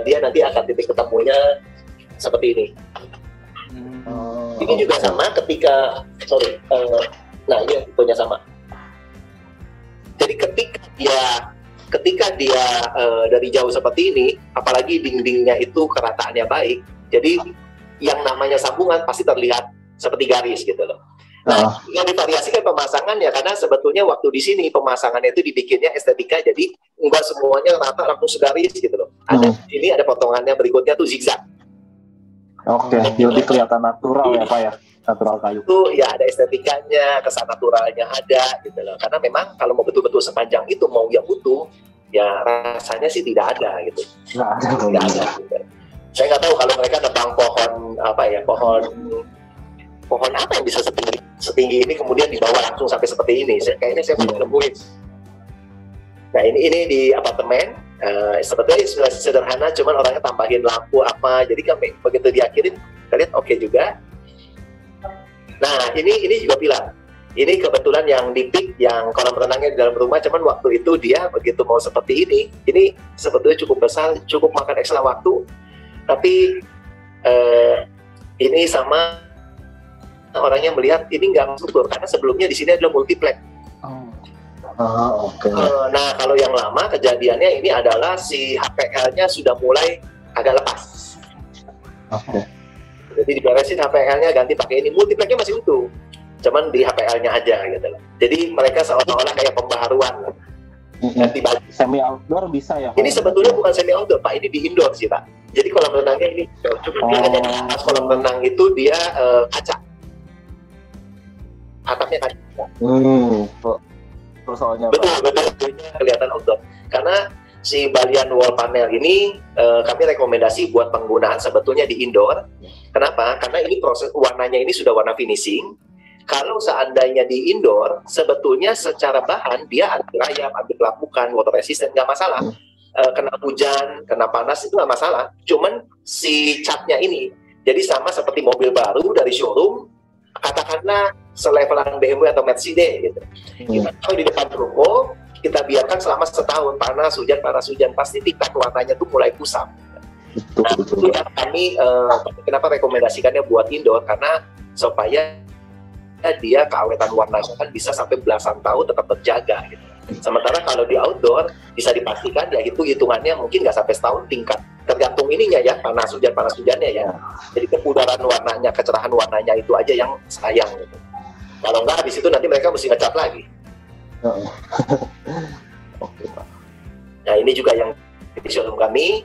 Speaker 4: dia nanti akan titik ketemunya seperti ini. Ini juga sama ketika, nah ini tipenya sama. Jadi ketika dia dari jauh seperti ini, apalagi dindingnya itu kerataannya baik, jadi yang namanya sambungan pasti terlihat seperti garis gitu loh. Nah, yang divariasikan pemasangannya karena sebetulnya waktu di sini pemasangannya itu dibikinnya estetika, jadi enggak semuanya rata langsung segaris gitu loh. Ini ada potongannya berikutnya tuh zigzag.
Speaker 3: Oke, jadi kelihatan natural ya Pak ya, natural kayu.
Speaker 4: Itu ya ada estetikanya, kesan naturalnya ada gitu loh. Karena memang kalau mau betul-betul sepanjang itu mau yang utuh, ya rasanya sih tidak ada gitu. Tidak ada. Gitu. Saya nggak tahu kalau mereka nebang pohon pohon apa yang bisa setinggi ini kemudian dibawa langsung sampai seperti ini. Kayaknya saya belum nemuin. Nah ini di apartemen. Sebetulnya inspirasi sederhana, cuman orangnya tambahin lampu apa, jadi kami begitu diakhirin, kalian oke juga. Nah ini juga pilar. Ini kebetulan yang di pick, yang kolam renangnya di dalam rumah, cuman waktu itu dia begitu mau seperti ini sebetulnya cukup besar, cukup makan ekstra waktu, tapi ini sama orangnya melihat ini nggak struktur karena sebelumnya di sini adalah multiplex.
Speaker 3: Oke.
Speaker 4: Nah kalau yang lama kejadiannya ini adalah si HPL-nya sudah mulai agak lepas.
Speaker 3: Oke.
Speaker 4: Jadi diberesin HPL-nya ganti pakai ini, multiplexnya masih utuh, cuman di HPL-nya aja gitu loh. Jadi mereka seolah-olah kayak pembaharuan. Ganti baju.
Speaker 3: Semi outdoor bisa ya?
Speaker 4: Ini sebetulnya bukan semi outdoor Pak, ini di indoor sih Pak. Jadi kolam renangnya ini cuma di atas kolam renang itu dia kaca. Atapnya kaca.
Speaker 3: Soalnya
Speaker 4: betul kelihatan outdoor karena si Balian wall panel ini kami rekomendasi buat penggunaan sebetulnya di indoor. Kenapa? Karena ini proses warnanya ini sudah warna finishing. Kalau seandainya di indoor, sebetulnya secara bahan dia ambil rayap, ambil lapukan, water resistant, nggak masalah. Kena hujan, kena panas itu nggak masalah. Cuman si catnya ini, jadi sama seperti mobil baru dari showroom, katakanlah selevelan BMW atau Mercedes gitu. Kita taruh di depan ruko, kita biarkan selama setahun, panas hujan, pasti tingkat warnanya tuh mulai kusam. Nah, itu yang kami kenapa rekomendasikannya buat indoor, karena supaya dia keawetan warnanya kan bisa sampai belasan tahun tetap terjaga gitu. Sementara kalau di outdoor bisa dipastikan ya itu hitungannya mungkin nggak sampai setahun, tingkat tergantung ininya ya, panas hujannya ya. Jadi kepudaran warnanya, kecerahan warnanya itu aja yang sayang gitu. Kalau nggak habis itu nanti mereka mesti ngecat lagi.
Speaker 3: Oke, Pak.
Speaker 4: Nah ini juga yang di showroom kami,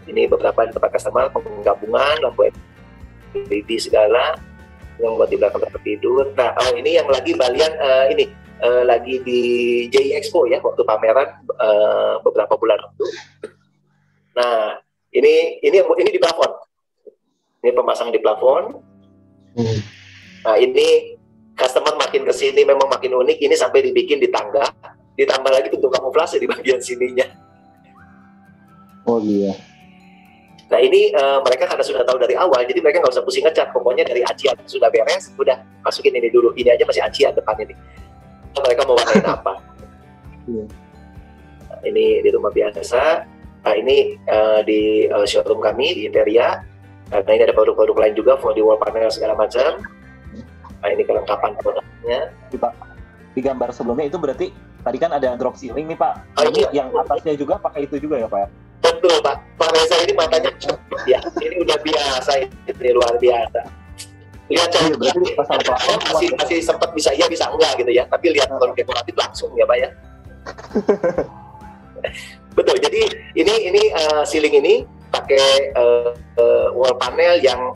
Speaker 4: ini beberapa di tempat customer, penggabungan lampu LED segala yang buat di belakang tempat tidur. Nah, ini yang lagi Balian lagi di JI Expo ya, waktu pameran beberapa bulan lalu. Nah, ini di plafon. Ini pemasang di plafon. Nah, ini customer makin kesini memang makin unik. Ini sampai dibikin di tangga, ditambah lagi bentuk kamuflase di bagian sininya.
Speaker 3: Oh iya.
Speaker 4: Nah ini mereka karena sudah tahu dari awal, jadi mereka nggak usah pusing ngecat. Pokoknya dari acian sudah beres, udah masukin ini dulu. Ini aja masih acian depan ini. Mereka mau warnain apa? Nah, ini di rumah biasa. Nah ini di showroom kami di Interia. Nah ini ada produk-produk lain juga, body wall panel segala macam. Nah ini kelengkapan produknya.
Speaker 3: Di gambar sebelumnya itu berarti tadi kan ada drop ceiling nih Pak. Ini yang atasnya juga pakai itu juga ya Pak ya?
Speaker 4: Betul Pak Reza ini matanya cepet ya. Ini udah biasa, ini luar biasa. Lihat masih sempat bisa iya bisa enggak gitu ya. Tapi lihat kalau dekoratif langsung ya Pak ya. Betul. Jadi ini ceiling ini pakai wall panel yang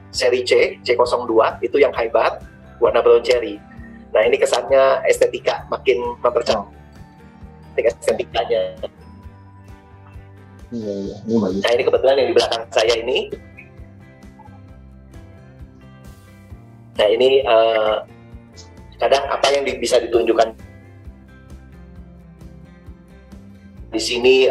Speaker 4: seri C02 itu yang high bar warna brown cherry. Nah ini kesannya estetika makin mempercantik estetikanya.
Speaker 3: Iya, ini bagus.
Speaker 4: Nah ini kebetulan yang di belakang saya ini. Nah ini kadang apa yang bisa ditunjukkan di sini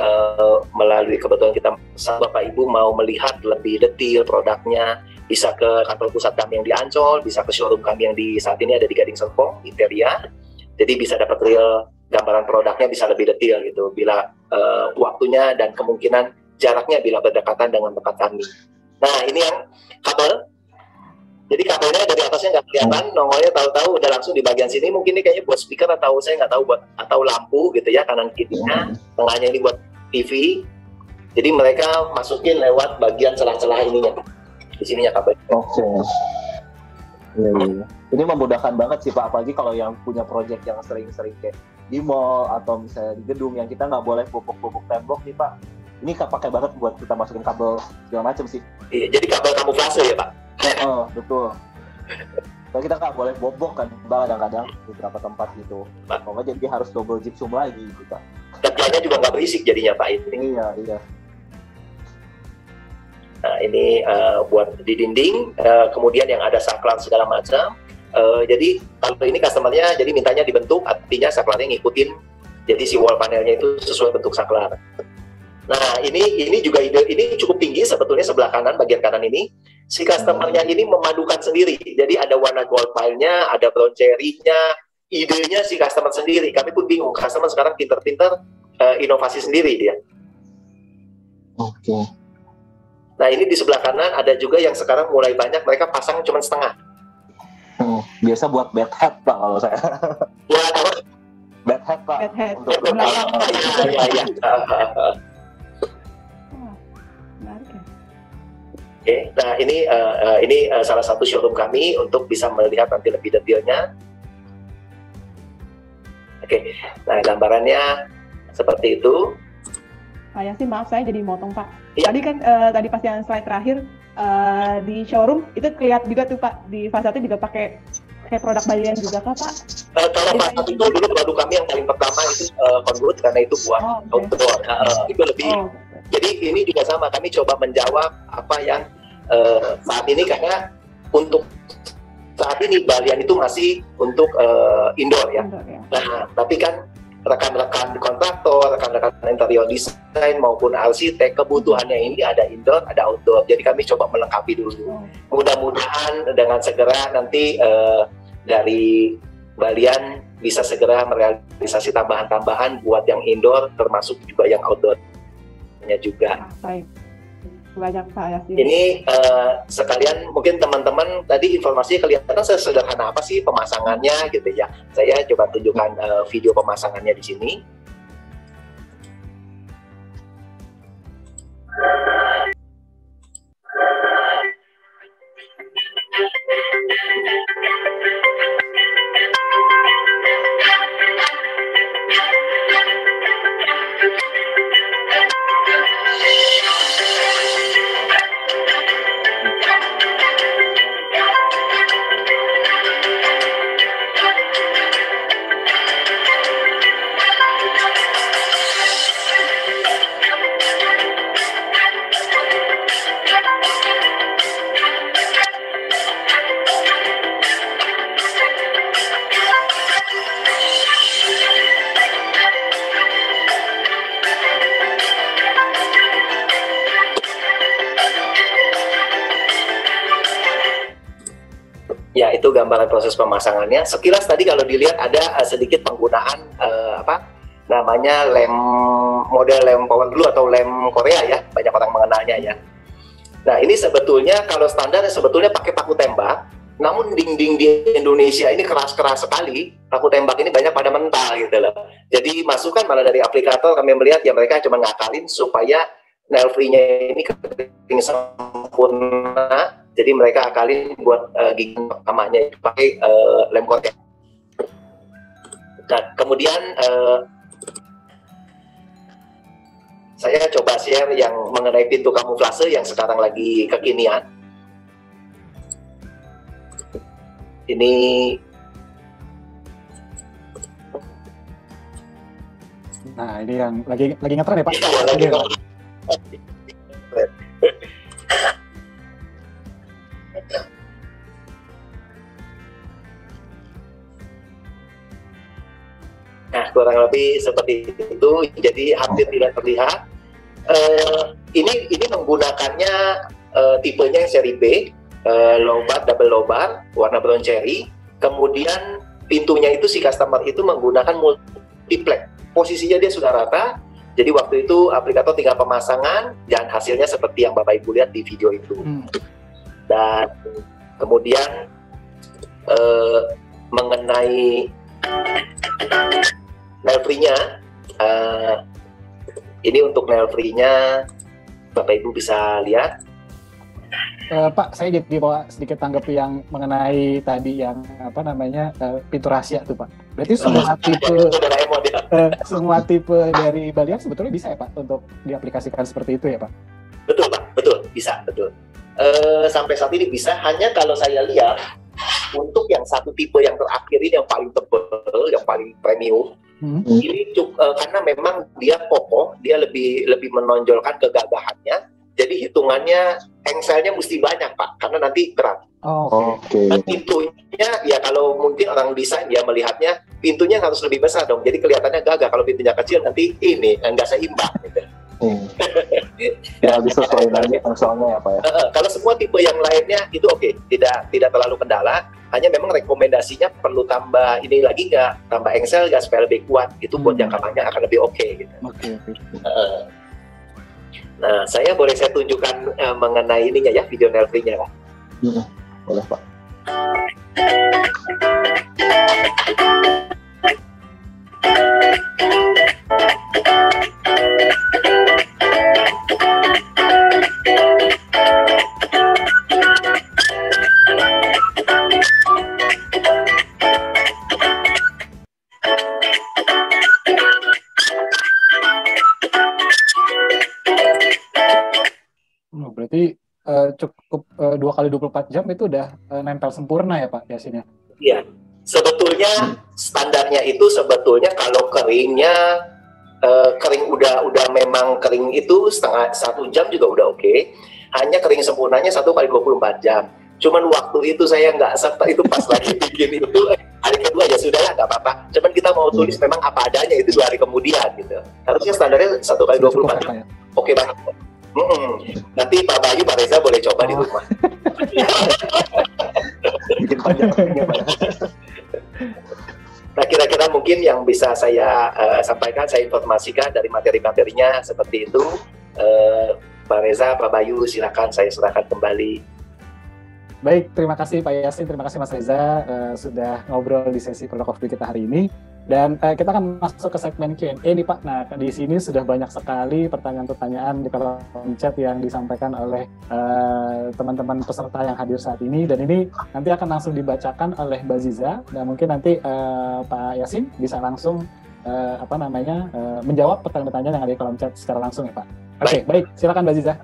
Speaker 4: melalui kebetulan kita Bapak Ibu mau melihat lebih detail produknya, bisa ke kantor pusat kami yang di Ancol, bisa ke showroom kami yang di saat ini ada di Gading Serpong, Interia. Jadi bisa dapat real gambaran produknya bisa lebih detail gitu bila waktunya dan kemungkinan jaraknya bila berdekatan dengan tempat kami. Nah ini yang kabel. Jadi kabelnya dari atasnya nggak kelihatan, nongolnya tahu-tahu udah langsung di bagian sini. Mungkin ini kayaknya buat speaker atau saya nggak tahu buat atau lampu gitu ya, kanan kirinya, tengahnya ini buat TV. Jadi mereka masukin lewat bagian celah-celah ininya. Di sininya kabel.
Speaker 3: Oke. Iya. Ini memudahkan banget sih Pak, apalagi kalau yang punya project yang sering-sering kayak di mall atau misalnya di gedung yang kita nggak boleh pupuk-pupuk tembok nih Pak. Ini pakai banget buat kita masukin kabel segala macam sih.
Speaker 4: Iya, jadi kabel kamuflase ya Pak.
Speaker 3: Betul. Kalau kita nggak boleh bobok kan, kadang-kadang di beberapa tempat gitu. Pokoknya jadi harus double gypsum lagi gitu Pak.
Speaker 4: Tepiannya juga nggak berisik jadinya Pak ini.
Speaker 3: Iya.
Speaker 4: Nah ini buat di dinding, kemudian yang ada saklar segala macam. Jadi kalau ini customernya jadi mintanya dibentuk, artinya saklarnya ngikutin. Jadi si wall panelnya itu sesuai bentuk saklar. Nah ini juga ide, ini cukup tinggi sebetulnya sebelah kanan, bagian kanan ini. Si customernya ini memadukan sendiri. Jadi ada warna gold pile-nya, ada brown cherry-nya, idenya si customer sendiri. Kami pun bingung, customer sekarang pinter-pinter inovasi sendiri dia.
Speaker 3: Oke.
Speaker 4: Nah ini di sebelah kanan ada juga yang sekarang mulai banyak mereka pasang cuma setengah.
Speaker 3: Biasa buat bed head Pak kalau saya.
Speaker 4: Buat apa?
Speaker 3: Bed head Pak.
Speaker 1: Bed head.
Speaker 3: Untuk
Speaker 4: Iya.
Speaker 1: Menarik ya.
Speaker 4: Oke, nah ini salah satu showroom kami untuk bisa melihat nanti lebih detailnya. Oke, nah gambarannya seperti itu.
Speaker 1: Pak Yasin, maaf saya jadi motong Pak.
Speaker 4: Iya.
Speaker 1: Tadi kan tadi pas yang slide terakhir di showroom itu kelihatan juga tuh Pak, di fasade juga pakai pakai produk Balian juga kah, Pak?
Speaker 4: Kalau Passat itu dulu produk kami yang paling pertama itu Conwood, karena itu buat outdoor. Itu lebih. Jadi ini juga sama, kami coba menjawab apa yang saat ini, karena untuk saat ini Balian itu masih untuk indoor ya. Nah, tapi kan rekan-rekan kontraktor, rekan-rekan interior design maupun arsitek, kebutuhannya ini ada indoor, ada outdoor. Jadi kami coba melengkapi dulu. Mudah-mudahan dengan segera nanti dari Balian bisa segera merealisasi tambahan-tambahan buat yang indoor, termasuk juga yang outdoornya juga.
Speaker 1: Baik. Banyak Pak Yasin.
Speaker 4: Ini sekalian mungkin teman-teman tadi informasinya kelihatan sesederhana apa sih pemasangannya gitu ya. Saya coba tunjukkan video pemasangannya di sini. Ya, itu gambaran proses pemasangannya. Sekilas tadi kalau dilihat ada sedikit penggunaan apa namanya model lem power glue atau lem Korea ya, banyak orang mengenalnya ya. Nah, ini sebetulnya kalau standar sebetulnya pakai paku tembak, namun dinding di Indonesia ini keras-keras sekali. Paku tembak ini banyak pada mental gitu loh. Jadi masukan malah dari aplikator, kami melihat ya mereka cuma ngakalin supaya nail free-nya ini kering sempurna. Jadi mereka akalin buat gigi pertamanya itu pakai lem Korea. Nah, kemudian saya coba share yang mengenai pintu kamuflase yang sekarang lagi kekinian. Ini
Speaker 2: nah, ini yang lagi ngetren ya Pak?
Speaker 4: Iya, lagi Nah, kurang lebih seperti itu, jadi hampir tidak terlihat. Ini menggunakannya tipenya seri B, low bar, double low bar, warna brown cherry. Kemudian pintunya itu si customer itu menggunakan multiplex. Posisinya dia sudah rata, jadi waktu itu aplikator tinggal pemasangan dan hasilnya seperti yang Bapak Ibu lihat di video itu. Dan kemudian mengenai nail free-nya, ini untuk nail free-nya Bapak Ibu bisa lihat.
Speaker 2: Pak, saya jadi mau sedikit tanggapi yang mengenai tadi yang apa namanya pintu rahasia tuh Pak. Berarti semua tipe dari Balian sebetulnya bisa ya Pak untuk diaplikasikan seperti itu ya Pak?
Speaker 4: Betul Pak, betul, bisa, betul. Sampai saat ini bisa, hanya kalau saya lihat untuk yang satu tipe yang terakhir ini yang paling tebal, yang paling premium, ini karena memang dia kokoh, dia lebih menonjolkan kegagahannya. Jadi hitungannya engselnya mesti banyak Pak, karena nanti berat.
Speaker 3: Oke.
Speaker 4: Dan pintunya ya kalau mungkin orang desain ya melihatnya pintunya harus lebih besar dong. Jadi kelihatannya gagah. Kalau pintunya kecil nanti ini nggak seimbang. Gitu.
Speaker 3: Ya bisa sesuai aja engselnya ya Pak ya.
Speaker 4: Kalau semua tipe yang lainnya itu oke, tidak terlalu kendala. Hanya memang rekomendasinya perlu tambah ini lagi nggak, tambah engsel nggak supaya lebih kuat. Itu buat jangka panjang akan lebih oke. Gitu.
Speaker 2: Oke.
Speaker 4: Nah, saya tunjukkan mengenai ininya ya, video nail free-nya Pak.
Speaker 3: Boleh Pak.
Speaker 2: Berarti cukup 2 kali 24 jam itu udah nempel sempurna ya Pak Yasin ya?
Speaker 4: Iya, sebetulnya standarnya itu sebetulnya kalau keringnya kering udah memang kering itu setengah 1 jam juga udah oke. Hanya kering sempurnanya 1 kali 24 jam. Cuman waktu itu saya nggak serta itu pas lagi bikin itu hari kedua ya sudahlah nggak apa-apa. Cuman kita mau tulis memang apa adanya itu 2 hari kemudian gitu. Harusnya standarnya 1 kali 24 jam. Oke banget. Nanti Pak Bayu, Pak Reza boleh coba di rumah.
Speaker 3: Bikin panjang.
Speaker 4: Nah, kira-kira mungkin yang bisa saya sampaikan, saya informasikan dari materi-materinya seperti itu. Pak Reza, Pak Bayu, silakan saya serahkan kembali.
Speaker 2: Baik, terima kasih Pak Yasin, terima kasih Mas Reza sudah ngobrol di sesi Product of the Week kita hari ini. Dan kita akan masuk ke segmen Q&A nih Pak. Nah, di sini sudah banyak sekali pertanyaan-pertanyaan di kolom chat yang disampaikan oleh teman-teman peserta yang hadir saat ini. Dan ini nanti akan langsung dibacakan oleh Mbak Ziza. Dan mungkin nanti Pak Yasin bisa langsung menjawab pertanyaan-pertanyaan yang ada di kolom chat secara langsung ya Pak. Oke, baik. Silakan Mbak Ziza.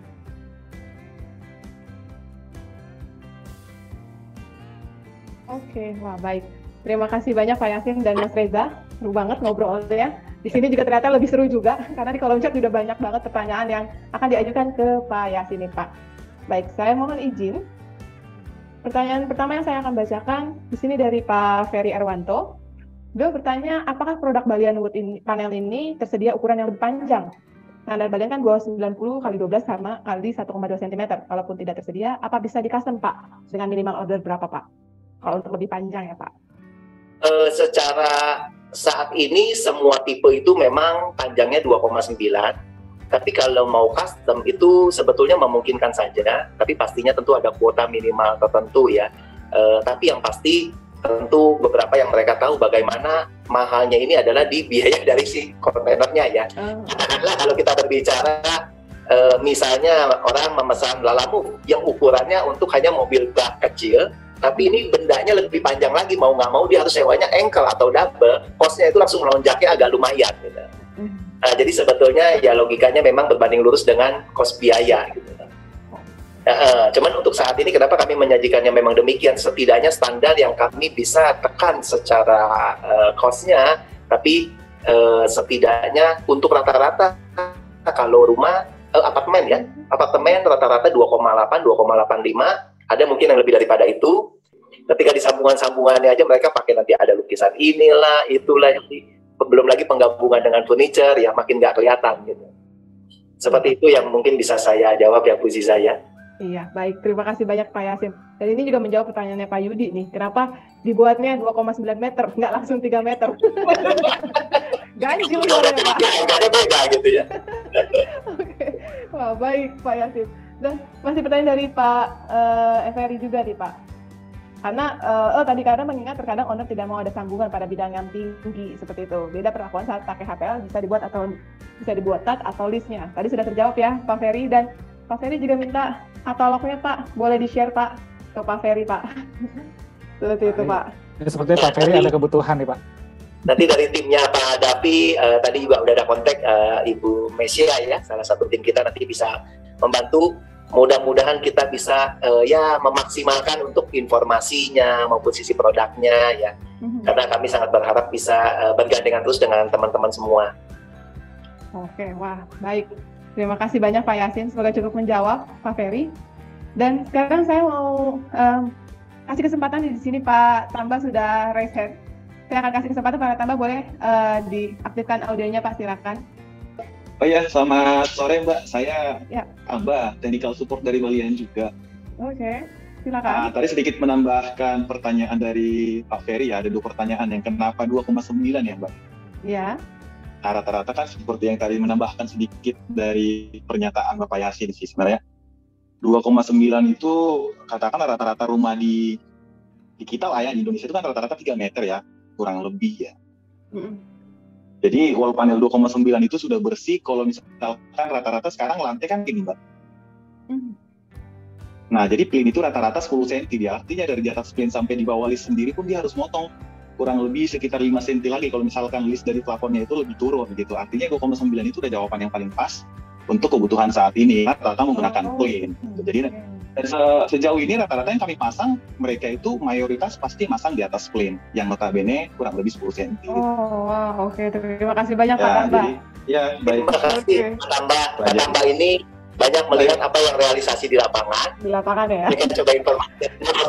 Speaker 1: Oke, wah baik. Terima kasih banyak Pak Yasin dan Mas Reza. Seru banget ngobrolnya. Di sini juga ternyata lebih seru juga, karena di kolom chat sudah banyak banget pertanyaan yang akan diajukan ke Pak Yasin nih Pak. Baik, saya mohon izin. Pertanyaan pertama yang saya akan bacakan di sini dari Pak Ferry Erwanto. Beliau bertanya, apakah produk Balian Wood panel ini tersedia ukuran yang lebih panjang? Standar Balian kan 90 x 12 sama kali 1,2 cm. Kalaupun tidak tersedia, apa bisa di-custom Pak? Dengan minimal order berapa Pak? Kalau untuk lebih panjang ya Pak?
Speaker 4: Secara saat ini semua tipe itu memang panjangnya 2,9. Tapi kalau mau custom itu sebetulnya memungkinkan saja. Tapi pastinya tentu ada kuota minimal tertentu ya. Tapi yang pasti tentu beberapa yang mereka tahu bagaimana mahalnya ini adalah di biaya dari si kontainernya ya. Katakanlah kalau kita berbicara misalnya orang memesan Lalamove yang ukurannya untuk hanya mobil bak kecil, tapi ini bendanya lebih panjang lagi, mau nggak mau dia harus sewanya ankle atau double, cost-nya itu langsung melonjaknya agak lumayan gitu. Jadi sebetulnya ya logikanya memang berbanding lurus dengan cost biaya gitu. Cuman untuk saat ini kenapa kami menyajikannya memang demikian, setidaknya standar yang kami bisa tekan secara cost-nya, tapi setidaknya untuk rata-rata kalau rumah apartemen rata-rata 2,8, 2,85, ada mungkin yang lebih daripada itu. Ketika di sambungan-sambungannya aja mereka pakai nanti ada lukisan inilah, itulah, belum lagi penggabungan dengan furniture ya makin nggak kelihatan gitu. Seperti itu yang mungkin bisa saya jawab ya Bu Ziza ya.
Speaker 1: Iya, baik. Terima kasih banyak Pak Yasin. Dan ini juga menjawab pertanyaannya Pak Yudi nih. Kenapa dibuatnya 2,9 meter, nggak langsung 3 meter? Ganjil ya Pak.
Speaker 4: Nggak ada beda gitu ya.
Speaker 1: Oke. Wah, baik Pak Yasin. Dan masih pertanyaan dari Pak Ferry juga nih Pak. Karena tadi karena mengingat terkadang owner tidak mau ada sambungan pada bidang yang tinggi seperti itu. Beda perlakuan saat pakai HPL bisa dibuat TAT atau listnya. Tadi sudah terjawab ya Pak Ferry, dan Pak Ferry juga minta katalognya Pak, boleh di-share Pak ke Pak Ferry Pak. Seperti itu Pak.
Speaker 2: Ini sepertinya Pak Ferry ada kebutuhan nih Pak.
Speaker 4: Nanti dari timnya Pak Dapi, tadi juga udah ada kontak Ibu Mesia ya, salah satu tim kita nanti bisa membantu. Mudah-mudahan kita bisa memaksimalkan untuk informasinya maupun sisi produknya ya. Karena kami sangat berharap bisa bergandengan terus dengan teman-teman semua.
Speaker 1: Oke, wah baik. Terima kasih banyak Pak Yasin, semoga cukup menjawab Pak Ferry. Dan sekarang saya mau kasih kesempatan di sini Pak Tamba sudah raise hand. Saya akan kasih kesempatan Pak Tamba, boleh diaktifkan audionya Pak, silakan.
Speaker 5: Oh ya, selamat sore Mbak. Saya Tamba, technical support dari Balian juga.
Speaker 1: Oke, silakan.
Speaker 5: Tadi sedikit menambahkan pertanyaan dari Pak Ferry ya, ada 2 pertanyaan yang kenapa 2,9 ya Mbak?
Speaker 1: Iya.
Speaker 5: Rata-rata kan seperti yang tadi menambahkan sedikit dari pernyataan Bapak Yasin sih sebenarnya. 2,9 itu katakan rata-rata rumah di kita lah ya, di Indonesia itu kan rata-rata 3 meter ya, kurang lebih ya. Jadi wall panel 2,9 itu sudah bersih kalau misalkan rata-rata sekarang lantai kan gini Mbak. Nah jadi plin itu rata-rata 10 cm ya, artinya dari di atas plin sampai di bawah list sendiri pun dia harus motong kurang lebih sekitar 5 cm lagi kalau misalkan list dari plafonnya itu lebih turun gitu. Artinya 2,9 itu udah jawaban yang paling pas untuk kebutuhan saat ini, rata-rata menggunakan plin. Jadi Dan sejauh ini rata-rata yang kami pasang, mereka itu mayoritas pasti masang di atas plain, yang notabene kurang lebih 10 cm.
Speaker 1: Oh, wow, oke. Terima kasih banyak Pak
Speaker 5: Ya,
Speaker 1: Tamba.
Speaker 5: jadi, ya baik.
Speaker 4: Terima kasih Pak Tamba ini banyak melihat apa yang realisasi di lapangan.
Speaker 1: Di lapangan ya.
Speaker 4: Kita coba informasi.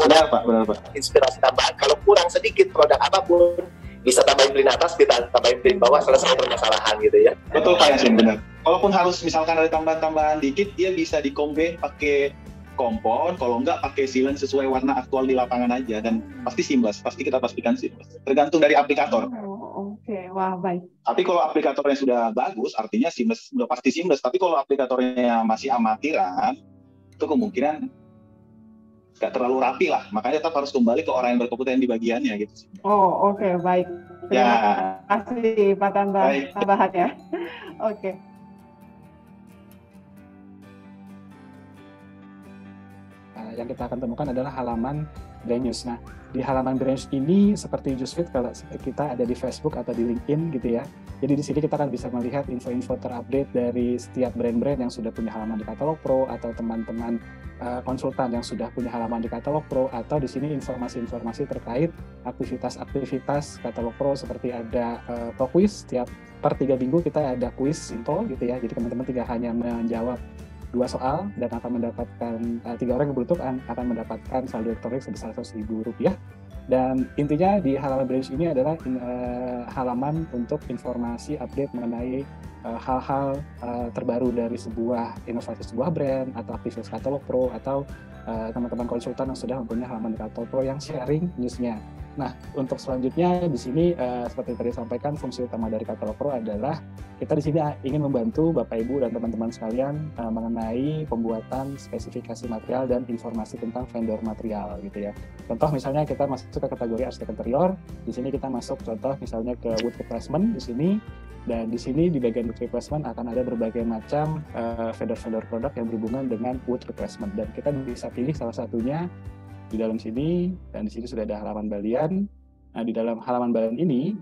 Speaker 5: Benar Pak, benar Pak.
Speaker 4: Inspirasi tambahan. Kalau kurang sedikit produk apapun, bisa tambahin print atas, kita tambahin print bawah, selesai permasalahan gitu ya.
Speaker 5: Betul Pak Yasin, benar. Kalaupun harus misalkan ada tambahan-tambahan dikit, dia bisa dikombe pakai kompon, kalau enggak pakai sealant sesuai warna aktual di lapangan aja, dan pasti seamless, pasti kita pastikan seamless. Tergantung dari aplikator.
Speaker 1: Oh, oke. Wah, baik.
Speaker 5: Tapi kalau aplikatornya sudah bagus, artinya seamless, udah pasti seamless. Tapi kalau aplikatornya masih amatiran, itu kemungkinan nggak terlalu rapi lah. Makanya tetap harus kembali ke orang yang berkompeten di bagiannya gitu.
Speaker 1: Oh, oke, baik. Terima kasih Pak Tamba tambahannya. Oke.
Speaker 2: Yang kita akan temukan adalah halaman brand news. Nah, di halaman brand news ini seperti Justfit, kalau kita ada di Facebook atau di LinkedIn gitu ya. Jadi di sini kita akan bisa melihat info-info terupdate dari setiap brand-brand yang sudah punya halaman di Katalog Pro, atau teman-teman konsultan yang sudah punya halaman di Katalog Pro, atau di sini informasi-informasi terkait aktivitas-aktivitas Katalog Pro, seperti ada Pro Quiz. Per 3 minggu kita ada quiz simple gitu ya. Jadi teman-teman tinggal hanya menjawab 2 soal dan akan mendapatkan 3 orang yang beruntung akan mendapatkan saldo elektronik sebesar Rp100.000. Dan intinya di halaman brand ini adalah halaman untuk informasi update mengenai hal-hal terbaru dari inovasi sebuah brand atau aktivitas Katalog Pro, atau teman-teman konsultan yang sudah mempunyai halaman Katalog Pro yang sharing newsnya. Nah, untuk selanjutnya di sini seperti tadi sampaikan, fungsi utama dari Katalog Pro adalah kita di sini ingin membantu Bapak Ibu dan teman-teman sekalian mengenai pembuatan spesifikasi material dan informasi tentang vendor material gitu ya. Contoh misalnya kita masuk ke kategori arsitek interior, di sini kita masuk contoh misalnya ke wood replacement di sini, dan di sini di bagian wood replacement akan ada berbagai macam vendor-vendor produk yang berhubungan dengan wood replacement, dan kita bisa pilih salah satunya di dalam sini, dan di sini sudah ada halaman balian. Nah, di dalam halaman balian ini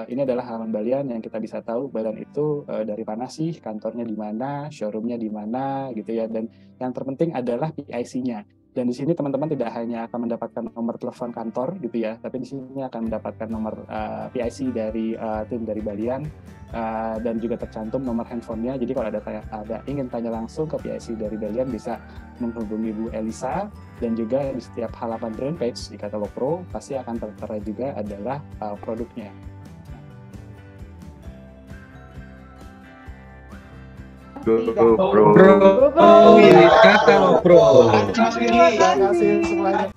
Speaker 2: ini adalah halaman balian yang kita bisa tahu balian itu dari mana sih, kantornya di mana, showroomnya di mana gitu ya, dan yang terpenting adalah PIC-nya. Dan di sini teman-teman tidak hanya akan mendapatkan nomor telepon kantor gitu ya, tapi di sini akan mendapatkan nomor PIC dari tim dari balian, dan juga tercantum nomor handphonenya. Jadi kalau ada ingin tanya langsung ke PIC dari balian, bisa menghubungi Bu Elisa. Dan juga di setiap halaman brand page di Katalog Pro pasti akan tertera juga adalah produknya.
Speaker 6: Katalog Pro.
Speaker 2: Terima kasih semuanya.